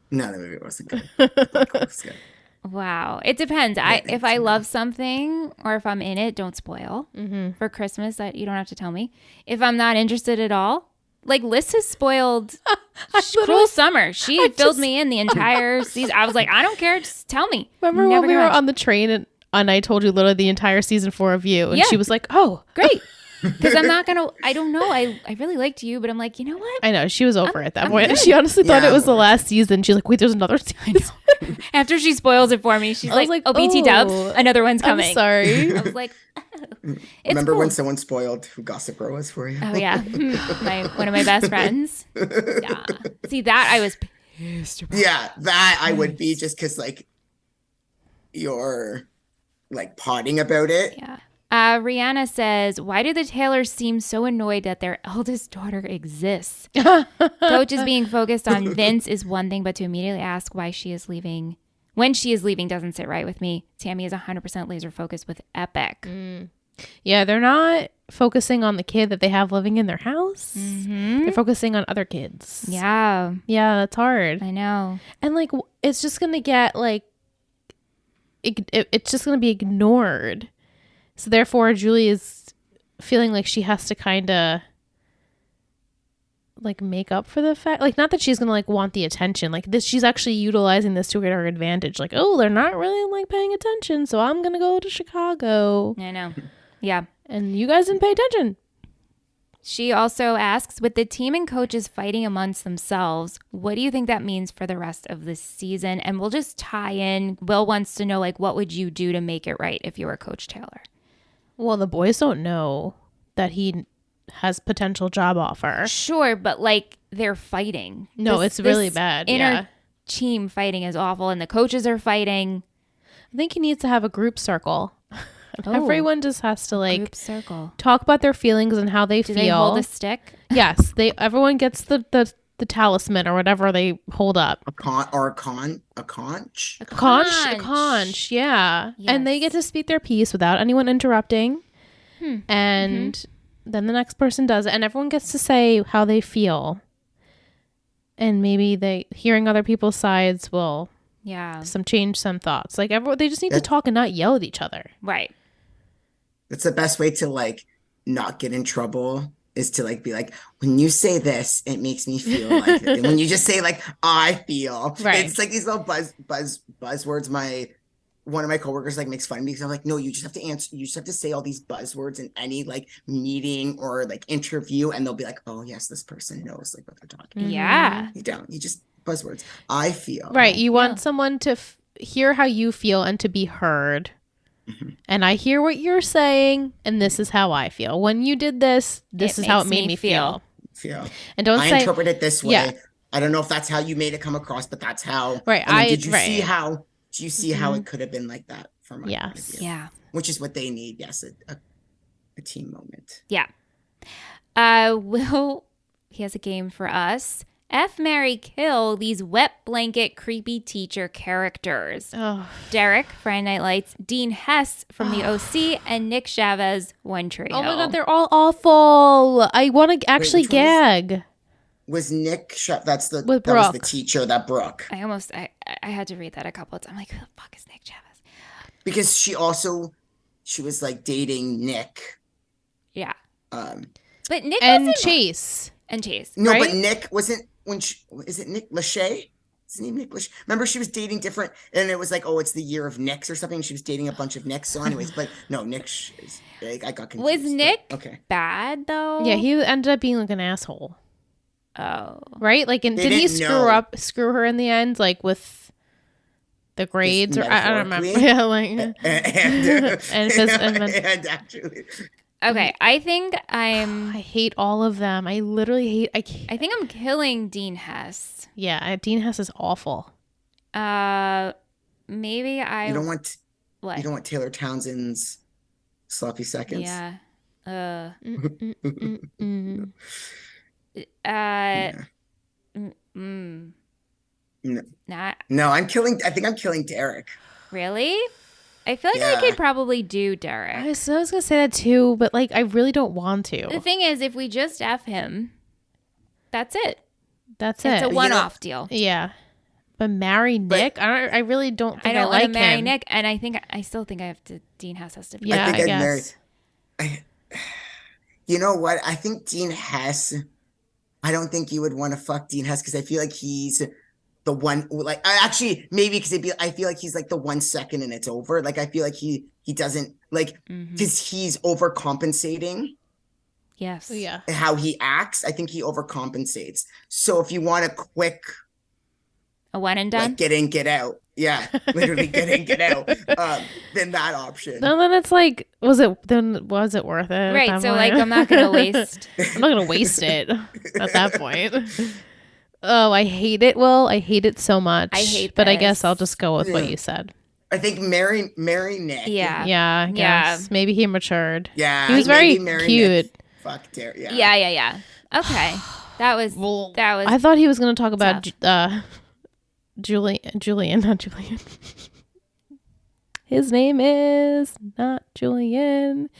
No, the movie wasn't good. The book was good. Wow. It depends. If I love something or if I'm in it, don't spoil. Mm-hmm. For Christmas, you don't have to tell me. If I'm not interested at all, like Liz has spoiled Cruel Summer. She filled me in the entire season. I was like, I don't care. Just tell me. Remember when we were on the train and I told you literally the entire season 4 of You, and she was like, "Oh, great," because I don't know. I really liked You, but I'm like, you know what? I know she was over at that point. Good. She honestly thought it was the last season. She's like, "Wait, there's another season." After she spoils it for me, she's like, "Oh, BT Dubs, another one's coming." I'm sorry. I was like, remember when someone spoiled who Gossip Girl was for you? Oh yeah, one of my best friends. Yeah, see that I was pissed about. Yeah, that I would be just because like you're like potting about it. Yeah. Rihanna says, why do the Taylors seem so annoyed that their eldest daughter exists? Coach is being focused on Vince is one thing, but to immediately ask why she is leaving, when she is leaving, doesn't sit right with me. Tammy is 100% laser focused with Epyck. Yeah, they're not focusing on the kid that they have living in their house. Mm-hmm. They're focusing on other kids. Yeah. Yeah, that's hard. I know. And like, it's just going to get like, it's just going to be ignored. So therefore, Julie is feeling like she has to kind of like make up for the fact, like, not that she's gonna like want the attention, like this, she's actually utilizing this to her advantage, like, oh, they're not really like paying attention, so I'm gonna go to Chicago. I know. Yeah. And you guys didn't pay attention. She also asks, with the team and coaches fighting amongst themselves, what do you think that means for the rest of this season? And we'll just tie in, Will wants to know, like, what would you do to make it right if you were Coach Taylor? Well, the boys don't know that he has potential job offer. Sure, but like they're fighting. No, it's really bad. Inner team fighting is awful, and the coaches are fighting. I think he needs to have a group circle. Everyone just has to like group circle, talk about their feelings and how they feel. Do they hold a stick? Yes, everyone gets the talisman or whatever they hold up. A conch. A conch, yeah. Yes. And they get to speak their piece without anyone interrupting. And then the next person does it, and everyone gets to say how they feel. And maybe hearing other people's sides will change some thoughts. Like they just need to talk and not yell at each other. Right. That's the best way to like not get in trouble, is to like be like, when you say this, it makes me feel like it. And when you just say like, I feel, right. It's like these little buzzwords. One of my coworkers like makes fun of me because I'm like, no, you just have to answer. You just have to say all these buzzwords in any like meeting or like interview, and they'll be like, oh yes, this person knows like what they're talking about. Yeah. You don't. You just buzzwords. I feel. Right. You want someone to hear how you feel and to be heard. And I hear what you're saying, and this is how I feel. When you did this, this is how it made me feel. And don't say, I interpret it this way. Yeah. I don't know if that's how you made it come across, but that's how. Right. Did you see how? Do you see how it could have been like that from my point of view? Yeah. Which is what they need. Yes, a team moment. Yeah. Will, he has a game for us. F, marry, kill these wet blanket creepy teacher characters. Oh. Derek, Friday Night Lights, Dean Hess from the OC, and Nick Chavez, One Tree Hill. Oh my God, they're all awful. I want to actually gag. Was Nick that was the teacher, that Brooke. I had to read that a couple of times. I'm like, who the fuck is Nick Chavez? Because she was like dating Nick. Yeah. But Nick and Chase. No, right? but Nick wasn't is it Nick Lachey? Is his name Nick Lachey? Remember, she was dating different, and it was like, oh, it's the year of Nicks or something. She was dating a bunch of Nicks. So anyways, but no, Nick is, I got confused. Was Nick bad though? Yeah, he ended up being like an asshole. Oh. Right? Like, did he screw her in the end, like with the grades, or I don't remember. Yeah, like and actually. Okay, I think I hate all of them. I literally hate. I think I'm killing Dean Hess. Yeah, Dean Hess is awful. Maybe You don't want what? You don't want Taylor Townsend's sloppy seconds. Yeah. Yeah. No, I think I'm killing Derek. Really? I feel like I could probably do Derek. I was gonna say that too, but like I really don't want to. The thing is, if we just F him, that's it. It's a one-off deal. Yeah. But marry Nick? I really don't think I like him. Marry Nick, and I still think I have to. Dean Hess has to be. Yeah, I guess. You know what? I think Dean Hess. I don't think you would want to fuck Dean Hess because I feel like he's the one. Like, actually, maybe because I feel like he's like the 1 second and it's over. Like, I feel like he doesn't like because he's overcompensating. Yes. Yeah. How he acts, I think he overcompensates. So if you want a quick, a one and done, like get in, get out. Yeah, literally get in, get out. Then that option. No, then it's like, was it worth it? Right. So like, I'm not gonna waste. I'm not gonna waste it at that point. Oh, I hate it. Will, I hate it so much. I hate, but I guess I'll just go with what you said. I think marry Nick. Yeah. Yeah. I guess. Maybe he matured. Yeah. He was very cute. Nick. Fuck Derek. Yeah. Yeah. Okay. That was. I thought he was going to talk about Julian, not Julian. His name is not Julian.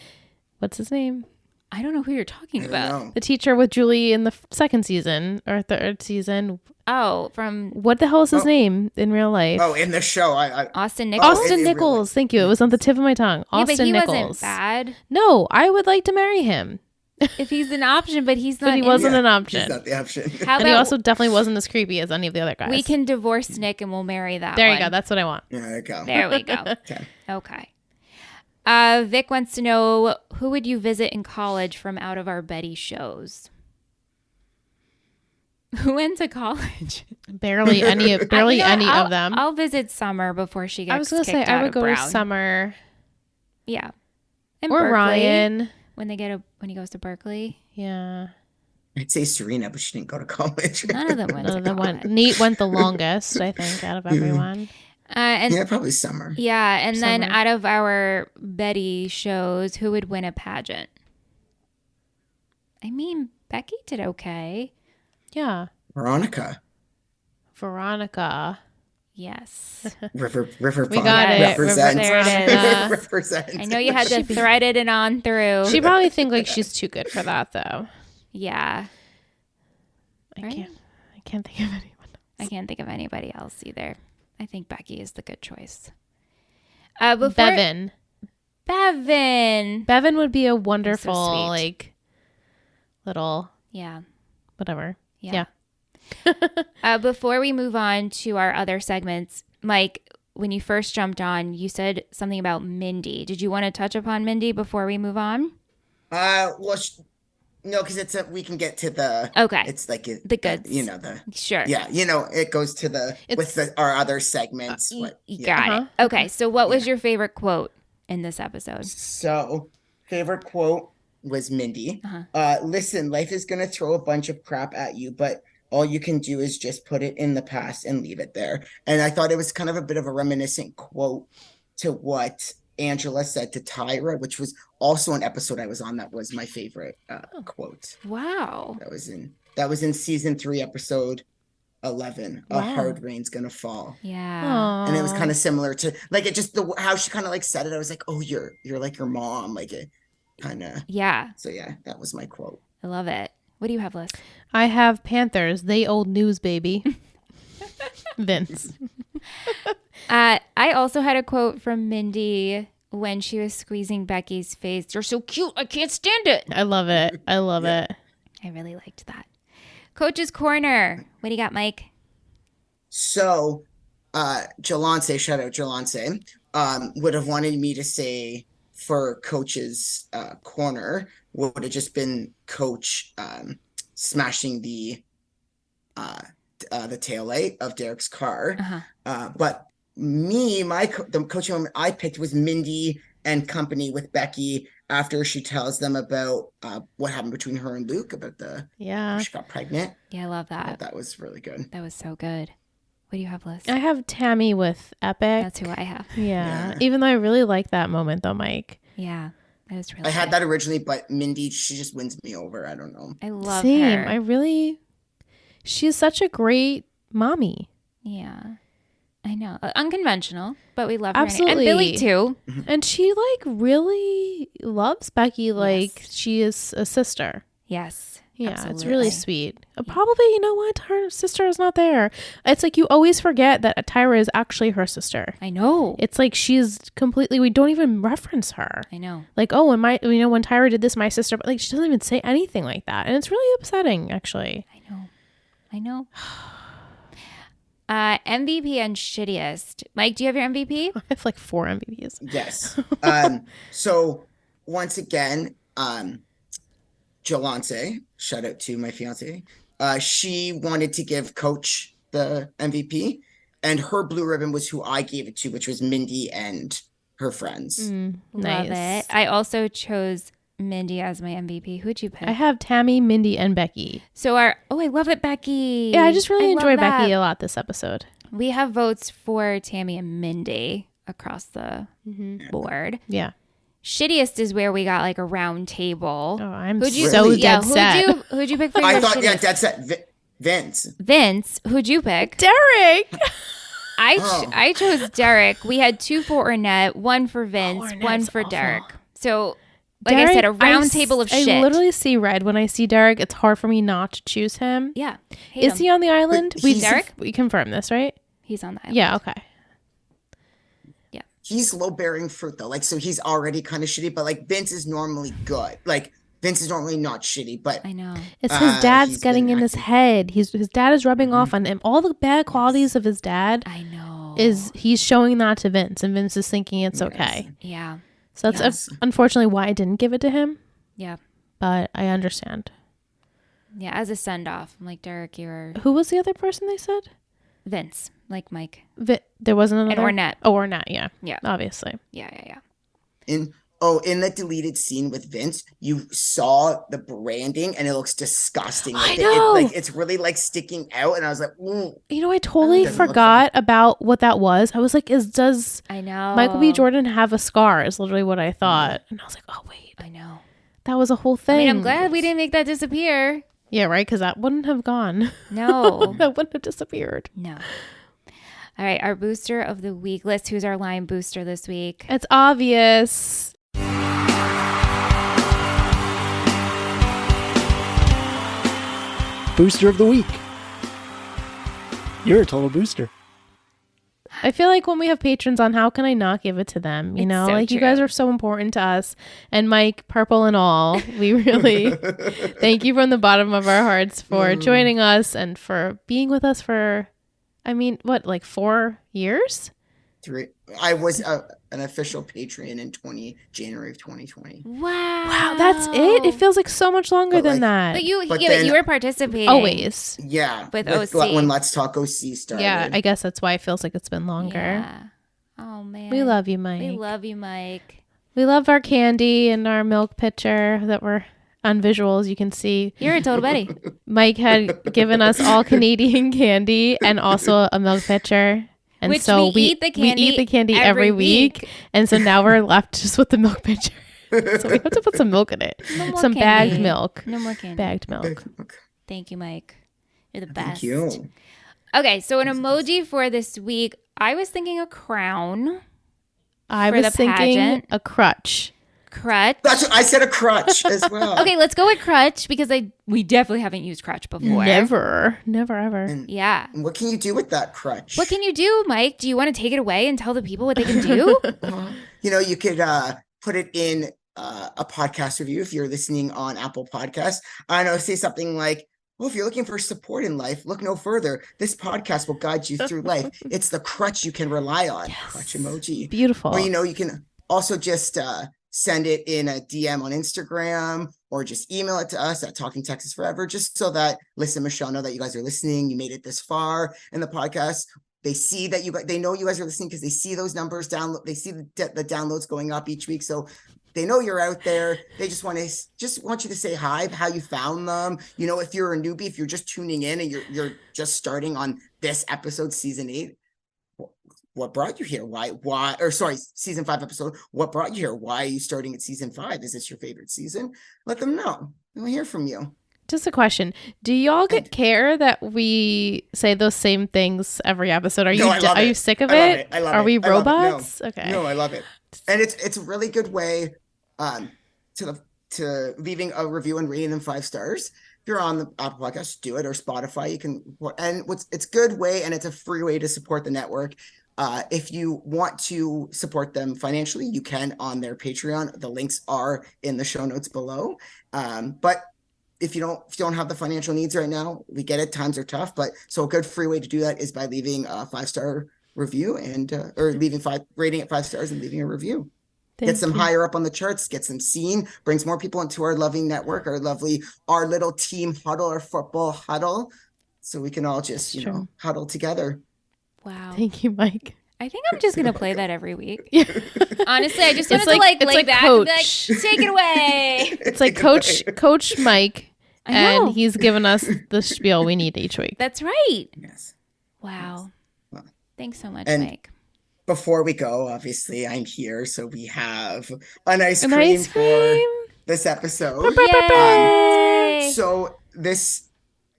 What's his name? I don't know who you're talking about. The teacher with Julie in the second season or third season. Oh, from what the hell is his name in real life? Oh, in the show, Austin Nichols. Austin Nichols. Thank you. It was on the tip of my tongue. Austin but he Nichols. Wasn't bad. No, I would like to marry him. if he's an option, but he's not. But he wasn't an option. He's not the option. How and about he also definitely wasn't as creepy as any of the other guys. we can divorce Nick and we'll marry that There one. you go. That's what I want. Yeah, there you go. There we go. Okay. Vic wants to know, who would you visit in college from out of our Betty shows? Who went to college? Barely any of them. I'll visit Summer before she gets I was going to say, kicked I out would of go Brown. to Summer. Yeah. And Or Berkeley, Ryan. when he goes to Berkeley. Yeah. I'd say Serena, but she didn't go to college. None of them went to college. Nate went the longest, I think, out of everyone. And yeah, probably Summer. yeah, and then Summer. out of our Betty shows, who would win a pageant? I mean, Becky did okay. Yeah. Veronica. Yes. River We got it. Represent. There it is. Represent. I know you had to thread it on through. She probably think like she's too good for that, though. Yeah. I Right? can't think of anyone. I can't think of anybody else either. I think Becky is the good choice. Bevan. Bevan would be a wonderful, sweet. like, little Yeah. whatever. Yeah. Before we move on to our other segments, Mike, when you first jumped on, you said something about Mindy. Did you want to touch upon Mindy before we move on? Well, no, because we can get to the. Okay. It's like The goods. Sure. Yeah, it goes to our other segments. Got it. Okay, so what was your favorite quote in this episode? So, favorite quote was Mindy. Listen, life is gonna throw a bunch of crap at you, but all you can do is just put it in the past and leave it there. And I thought it was kind of a bit of a reminiscent quote to what Angela said to Tyra, which was also an episode I was on. That was my favorite quote. Wow. That was in season 3, episode 11. Wow. A hard rain's gonna fall. Yeah. Aww. And it was kind of similar to like it just how she kind of like said it. I was like, oh, you're like your mom, like it kind of. Yeah. So yeah, that was my quote. I love it. What do you have, Liz? I have Panthers. They old news, baby. Vince. I also had a quote from Mindy when she was squeezing Becky's face. You're so cute. I can't stand it. I love it. I love it. I really liked that. Coach's Corner. What do you got, Mike? So, Jalance, shout out Jalance, would have wanted me to say for Coach's corner would have just been Coach smashing the taillight of Derek's car. But the coaching moment I picked was Mindy and company with Becky after she tells them about what happened between her and Luke about she got pregnant. Yeah, I love that. That was really good. That was so good. What do you have, Liz? I have Tami with Epyck. That's who I have. Yeah. Even though I really like that moment, though, Mike. Yeah, that was really I had good. that originally, but Mindy, she just wins me over. I don't know. I love Same. her. She's such a great mommy. Yeah. I know. Unconventional, but we love her. Absolutely. And Billy, too. And she, like, really loves Becky like she is a sister. Yes. Yeah, absolutely. it's really sweet. Probably, you know what? Her sister is not there. It's like you always forget that Tyra is actually her sister. I know. It's like she's completely, we don't even reference her. I know. Like, oh, when Tyra did this, my sister, but like she doesn't even say anything like that. And it's really upsetting, actually. I know. MVP and shittiest. Mike, do you have your MVP? I have like 4 MVPs. Yes. So once again, Jalance, shout out to my fiance. She wanted to give Coach the MVP, and her blue ribbon was who I gave it to, which was Mindy and her friends. Love Nice. it. I also chose Mindy as my MVP. Who'd you pick? I have Tami, Mindy, and Becky. So I love it, Becky. Yeah, I just really love enjoyed that. Becky a lot this episode. We have votes for Tami and Mindy across the board. Yeah. Shittiest is where we got like a round table. Oh, I'm Who'd you, so yeah, dead set. Who'd you pick for I your thought, shittiest? dead set. Vince. Vince, who'd you pick? Derek! I chose Derek. We had 2 for Ornette, 1 for Vince, Ornette's 1 for awful. Derek. So, like Derek, I said, a round table of shit. I literally see red when I see Derek. It's hard for me not to choose him. Yeah. Is he on the island? Derek? We confirmed this, right? He's on the island. Yeah, okay. He's low bearing fruit though. Like, so he's already kind of shitty, but like Vince is normally good. Like Vince is normally not shitty, but I know it's his dad's he's getting been in his acting- head. His dad is rubbing off on him. All the bad qualities of his dad I know he's showing that to Vince, and Vince is thinking it's okay. Yeah. So that's unfortunately why I didn't give it to him. Yeah. But I understand. Yeah, as a send-off. I'm like, Derek, you're... Who was the other person they said? Vince, like Mike. There wasn't another? And Ornette. Oh, Ornette, yeah. Yeah. Obviously. Yeah. In the deleted scene with Vince, you saw the branding and it looks disgusting. I know. It's really like sticking out, and I was like, ooh. You know, I totally forgot about what that was. I was like, does I know Michael B. Jordan have a scar? Is literally what I thought. And I was like, oh, wait. I know. That was a whole thing. I mean, I'm glad we didn't make that disappear. Yeah, right? Because that wouldn't have gone. No. That wouldn't have disappeared. No. All right, our booster of the week list. Who's our line booster this week? It's obvious. Booster of the week. You're a total booster. I feel like when we have patrons on, how can I not give it to them? You know, so like true. you guys are so important to us. And Mike, purple and all, we really thank you from the bottom of our hearts for joining us and for being with us for, 4 years? 3. I was an official Patreon in January of 2020. Wow, That's it? It feels like so much longer than that. But you then- were participating Always. Yeah, with OC. when Let's Talk OC started. Yeah, I guess that's why it feels like it's been longer. Yeah. Oh man, We love you, Mike. We love you, Mike. We love our candy and our milk pitcher that we're on visuals. You can see You're a total Betty. Mike had given us all Canadian candy and also a milk pitcher. And Which so we eat the candy every every week. And so now we're left just with the milk pitcher. So we have to put some milk in it. No more Some candy. bagged milk. No more candy. Bagged milk. Thank you, Mike. You're the Thank best. you. Okay, so an emoji for this week. I was thinking a crown. I For was the thinking pageant. a crutch. Crutch. That's what I said, a crutch as well. Okay, let's go with crutch because we definitely haven't used crutch before. Never ever. And Yeah. what can you do with that crutch? What can you do, Mike? Do you want to take it away and tell the people what they can do? You could put it in a podcast review if you're listening on Apple Podcasts. I don't know, say something like, well, if you're looking for support in life, look no further. This podcast will guide you through life. It's the crutch you can rely on. Yes. Crutch emoji. Beautiful. Or, you can also just send it in a DM on Instagram or just email it to us at Talking Texas Forever, just so that Liz and Michelle know that you guys are listening. You made it this far in the podcast. They see that they know you guys are listening because they see those numbers download. They see the downloads going up each week. So they know you're out there. They just want you to say hi, how you found them. If you're a newbie, if you're just tuning in and you're just starting on this episode, season 8, what brought you here? Season 5 episode. What brought you here? Why are you starting at season 5? Is this your favorite season? Let them know. We'll hear from you. Just a question. Do y'all care that we say those same things every episode? Are you sick of it? I love it. Are we I love it. robots? No. Okay. No, I love it. And it's a really good way to leaving a review and rating them 5 stars. If you're on the Apple Podcast, do it, or Spotify. You can, and it's a good way, and it's a free way to support the network. If you want to support them financially, you can on their Patreon. The links are in the show notes below. But if you don't have the financial needs right now, we get it. Times are tough, so a good free way to do that is by leaving a 5-star review and or rating it 5 stars and leaving a review. Gets them higher up on the charts, gets them seen, brings more people into our loving network, our little team huddle, our football huddle, so we can all just huddle together. Wow. Thank you, Mike. I think I'm just gonna play that every week. Yeah. Honestly, I just wanted to lay back and be like, take it away. It's like Coach Mike, and he's given us the spiel we need each week. That's right. Yes. Wow. Well, thanks so much, and Mike. Before we go, obviously, I'm here, so we have an ice cream for this episode. Yay! So this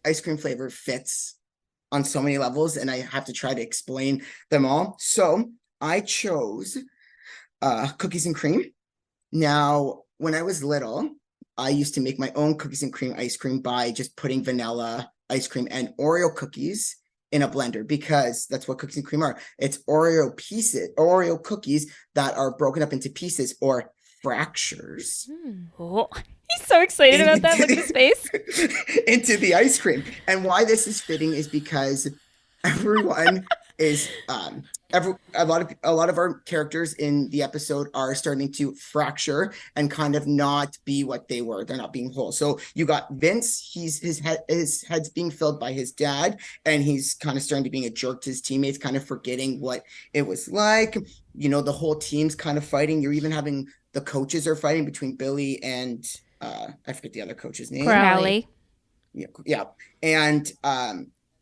ice cream flavor fits on so many levels, and I have to try to explain them all. So I chose cookies and cream. Now, when I was little, I used to make my own cookies and cream ice cream by just putting vanilla ice cream and Oreo cookies in a blender, because that's what cookies and cream are. It's Oreo cookies that are broken up into pieces or fractures. Oh. He's so excited about that. Look at his face. Into the ice cream. And why this is fitting is because everyone is a lot of our characters in the episode are starting to fracture and kind of not be what they were. They're not being whole. So you got Vince, his head's being filled by his dad, and he's kind of starting to being a jerk to his teammates, kind of forgetting what it was like. You know, the whole team's kind of fighting. You're even having the coaches are fighting between Billy and I forget the other coach's name. Crowley. Yeah.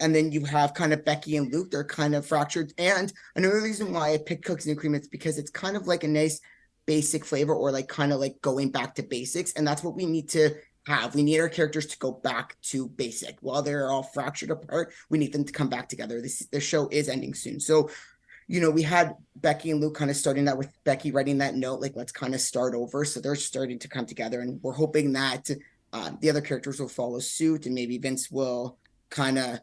And then you have kind of Becky and Luke. They're kind of fractured. And another reason why I picked Cookies and Cream is because it's kind of like a nice basic flavor, or like kind of like going back to basics. And that's what we need to have. We need our characters to go back to basic. While they're all fractured apart, we need them to come back together. The show is ending soon. So, you know, we had Becky and Luke kind of starting that with Becky writing that note, like, let's kind of start over. So they're starting to come together, and we're hoping that the other characters will follow suit, and maybe Vince will kind of,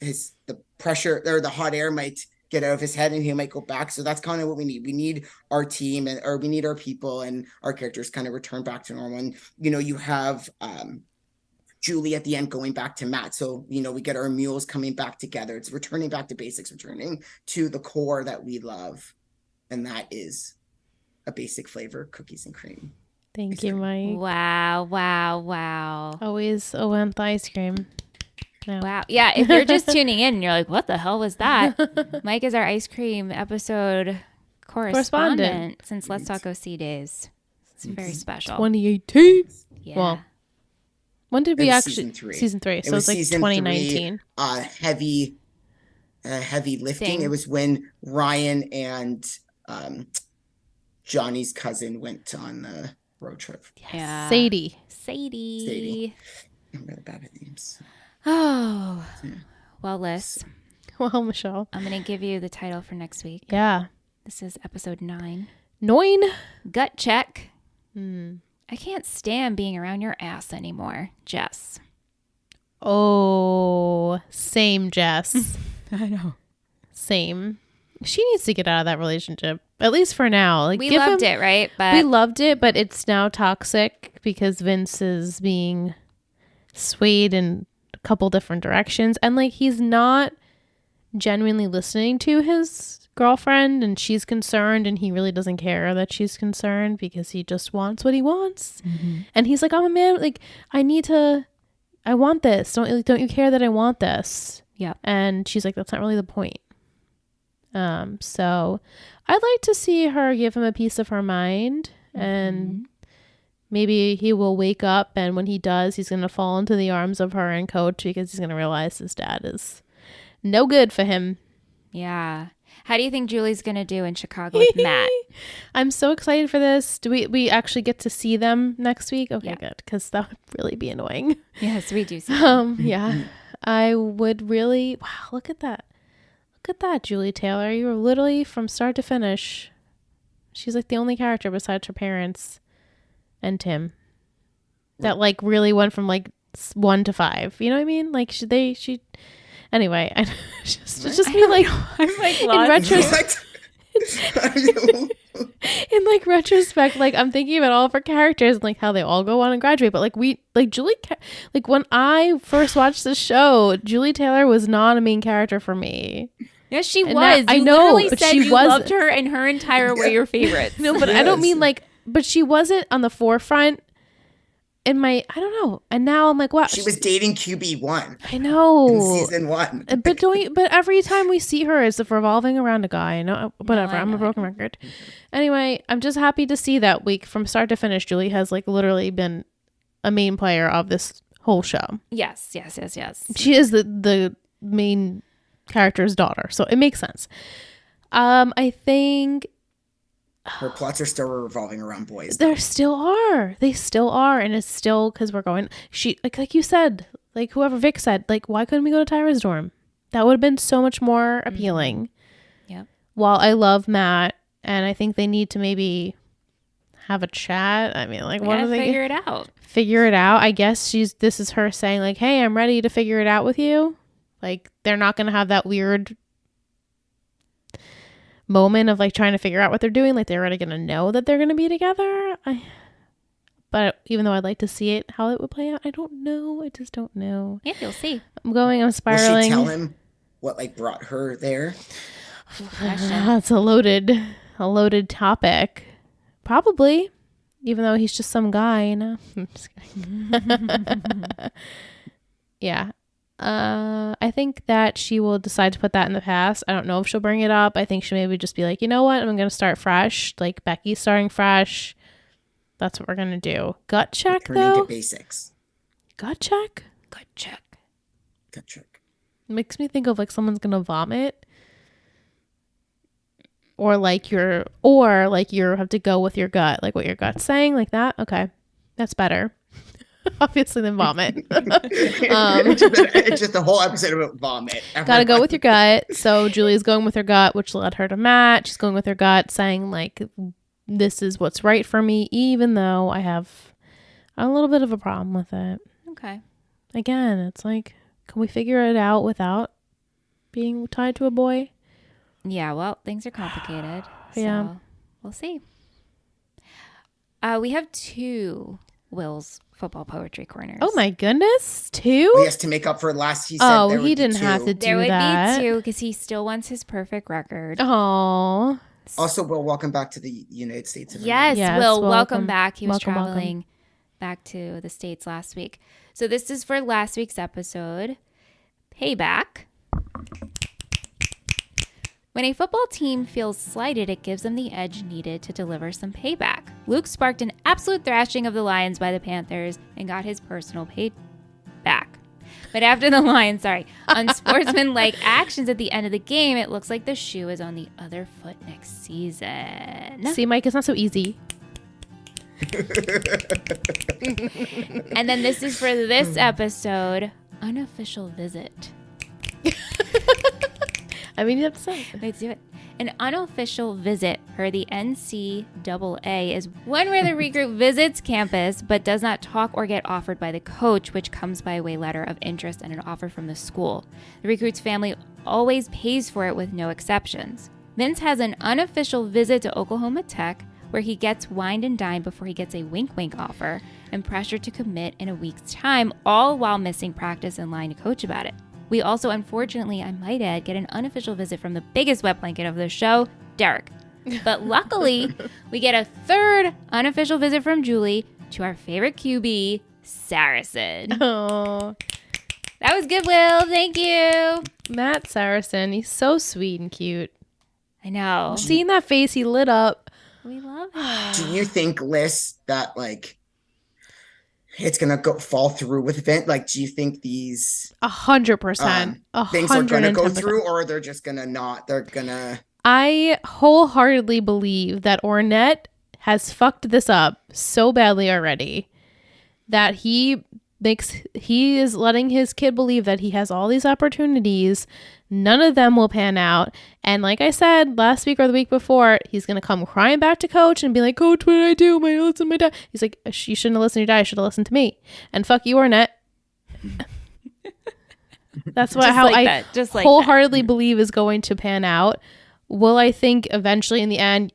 the pressure or the hot air might get out of his head and he might go back. So that's kind of what we need. We need our team or we need our people and our characters kind of return back to normal. And, you know, you have Julie at the end going back to Matt. So, you know, we get our mules coming back together. It's returning back to basics, returning to the core that we love. And that is a basic flavor, cookies and cream. Thank you, Mike. Wow. Always went ice cream. No. Wow. Yeah, if you're just tuning in and you're like, what the hell was that? Mike is our ice cream episode correspondent since Let's Talk OC days. It's very special. 2018. Yeah. Well, when did we actually? Season 3. So it's like 2019. Heavy lifting. It was when Ryan and Johnny's cousin went on the road trip. Yeah. Sadie. I'm really bad at names. Oh, well, Liz. Well, Michelle. I'm going to give you the title for next week. Yeah. This is episode 9. 9. Gut check. I can't stand being around your ass anymore, Jess. Oh, same, Jess. I know. Same. She needs to get out of that relationship, at least for now. Like, we loved it, right? We loved it, but it's now toxic because Vince is being swayed in couple different directions, and like he's not genuinely listening to his girlfriend, and she's concerned, and he really doesn't care that she's concerned because he just wants what he wants. And he's like, I'm a man, like I want this, don't you care that I want this? Yeah. And she's like, that's not really the point. So I'd like to see her give him a piece of her mind, and maybe he will wake up, and when he does, he's going to fall into the arms of her and coach because he's going to realize his dad is no good for him. Yeah. How do you think Julie's going to do in Chicago with Matt? I'm so excited for this. Do we actually get to see them next week? Okay, yeah. Good, because that would really be annoying. Yes, we do see them. Yeah. I would really, wow, look at that. Look at that, Julie Taylor. You were literally from start to finish. She's like the only character besides her parents and Tim that like really went from like 1 to 5. You know what I mean? Like she anyway, I just me like I'm like in retrospect. In like retrospect, like I'm thinking about all of her characters and like how they all go on and graduate, but like Julie, like when I first watched the show, Julie Taylor was not a main character for me. Yes, she was. I know, literally but said she you wasn't. loved her, and her entire were your favorites. No, but I don't mean like. But she wasn't on the forefront in my, I don't know. And now I'm like, wow. She was dating QB1. I know. In season 1. But every time we see her, it's revolving around a guy. No, whatever. No, I'm a broken record. Anyway, I'm just happy to see that week from start to finish, Julie has like literally been a main player of this whole show. Yes. She is the main character's daughter. So it makes sense. I think her plots are still revolving around boys. They still are. And it's still because we're going. She like you said, like whoever Vic said, like why couldn't we go to Tyra's dorm? That would have been so much more appealing. Yep. While I love Matt, and I think they need to maybe have a chat. I mean, like what do they figure it out? Figure it out. I guess this is her saying like, hey, I'm ready to figure it out with you. Like they're not gonna have that weird moment of like trying to figure out what they're doing, like they're already gonna know that they're gonna be together, But even though I'd like to see it, how it would play out, I don't know. I just don't know. Yeah, you'll see. I'm spiraling. Will she tell him what like brought her there? It's a loaded topic. Probably. Even though he's just some guy, you know. I'm just kidding. Yeah. I think that she will decide to put that in the past. I don't know if she'll bring it up. I think she'll maybe just be like, you know what? I'm going to start fresh. Like Becky's starting fresh. That's what we're going to do. Gut check, though. To basics. Gut check? Gut check. Gut check. Makes me think of like someone's going to vomit. Or like you have to go with your gut. Like what your gut's saying, like that. Okay. That's better. Obviously than vomit. It's just a whole episode about vomit. Gotta go with your gut. So Julie's going with her gut, which led her to Matt. She's going with her gut, saying like, this is what's right for me, even though I have a little bit of a problem with it. Okay. Again, it's like, can we figure it out without being tied to a boy? Yeah, well, things are complicated. Yeah. So we'll see. We have 2 Will's football poetry corners. Oh my goodness, 2? Well, yes, to make up for last he said there he didn't two. have to do there would that. be 2 because he still wants his perfect record. Oh. Also, Will, welcome back to the United States of Yes, America. Will, welcome back. He was Welcome. traveling back to the States last week. So this is for last week's episode. Payback. When a football team feels slighted, it gives them the edge needed to deliver some payback. Luke sparked an absolute thrashing of the Lions by the Panthers and got his personal payback. But after the Lions, unsportsmanlike actions at the end of the game, it looks like the shoe is on the other foot next season. See, Mike, it's not so easy. And then this is for this episode, unofficial visit. I mean, you have to say. Let's do it. An unofficial visit, per the NCAA, is one where the recruit visits campus but does not talk or get offered by the coach, which comes by way letter of interest and an offer from the school. The recruit's family always pays for it with no exceptions. Vince has an unofficial visit to Oklahoma Tech where he gets wined and dined before he gets a wink-wink offer and pressure to commit in a week's time, all while missing practice and lying to coach about it. We also, unfortunately, I might add, get an unofficial visit from the biggest wet blanket of the show, Derek. But luckily, we get a third unofficial visit from Julie to our favorite QB, Saracen. Oh, that was good, Will. Thank you. Matt Saracen, he's so sweet and cute. I know. Seeing that face, he lit up. We love him. Do you think, Liz, that like it's gonna fall through with Vince? Like, do you think these 100%, things are gonna go through, or they're just gonna not? They're gonna. I wholeheartedly believe that Ornette has fucked this up so badly already that he is letting his kid believe that he has all these opportunities. None of them will pan out. And like I said last week or the week before, he's going to come crying back to coach and be like, Coach, what did I do? I listened to my dad. He's like, you shouldn't have listened to your dad. You should have listened to me. And fuck you, Ornette. That's how I wholeheartedly believe is going to pan out. Will I think eventually in the end,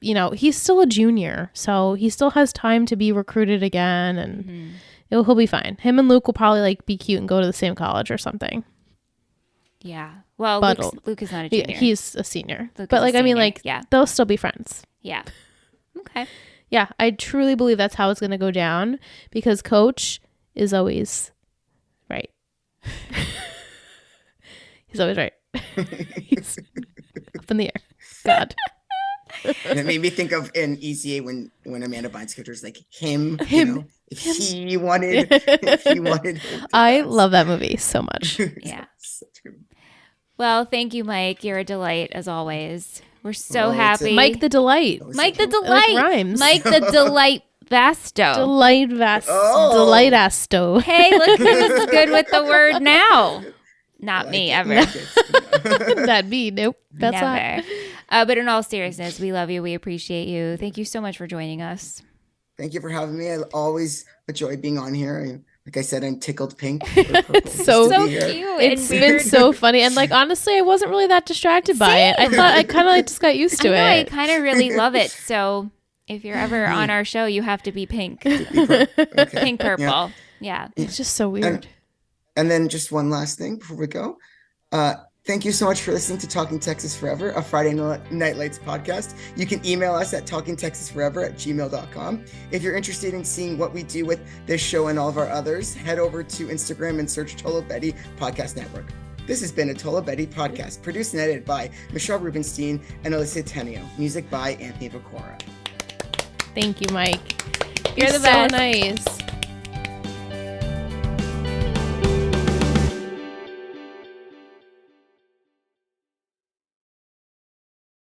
you know, he's still a junior, so he still has time to be recruited again, and he'll be fine. Him and Luke will probably like be cute and go to the same college or something. Yeah. Well, Luke is not a junior. He's a senior. Luke but like, I mean, like, they'll still be friends. Yeah. Okay. Yeah, I truly believe that's how it's going to go down because Coach is always right. He's always right. He's up in the air. God. And it made me think of in ECA when Amanda Bynes' character is like him. You know, if he wanted. I love that movie so much. Yeah. Well, thank you, Mike. You're a delight as always. We're so happy. Mike the Delight. Mike the Delight. Like rhymes. Mike the Delight Vasto. Delight Vasto. Delight Asto. Hey, look who's good with the word now. Not me, ever. That'd be nope. That's never. But in all seriousness, we love you. We appreciate you. Thank you so much for joining us. Thank you for having me. I always enjoy being on here. Like I said, I'm tickled pink. so cute. It's been so funny. And like, honestly, I wasn't really that distracted by it. I thought I kind of like just got used to it. I kind of really love it. So If you're ever on our show, you have to be pink. Okay. Pink purple. Yeah. It's just so weird. And then just one last thing before we go. Thank you so much for listening to Talking Texas Forever, a Friday Night Lights podcast. You can email us at talkingtexasforever@gmail.com. If you're interested in seeing what we do with this show and all of our others, head over to Instagram and search Tolo Betty Podcast Network. This has been a Tolo Betty podcast, produced and edited by Michelle Rubenstein and Alyssa Tenio. Music by Anthony Pecora. Thank you, Mike. You're the so best. Nice.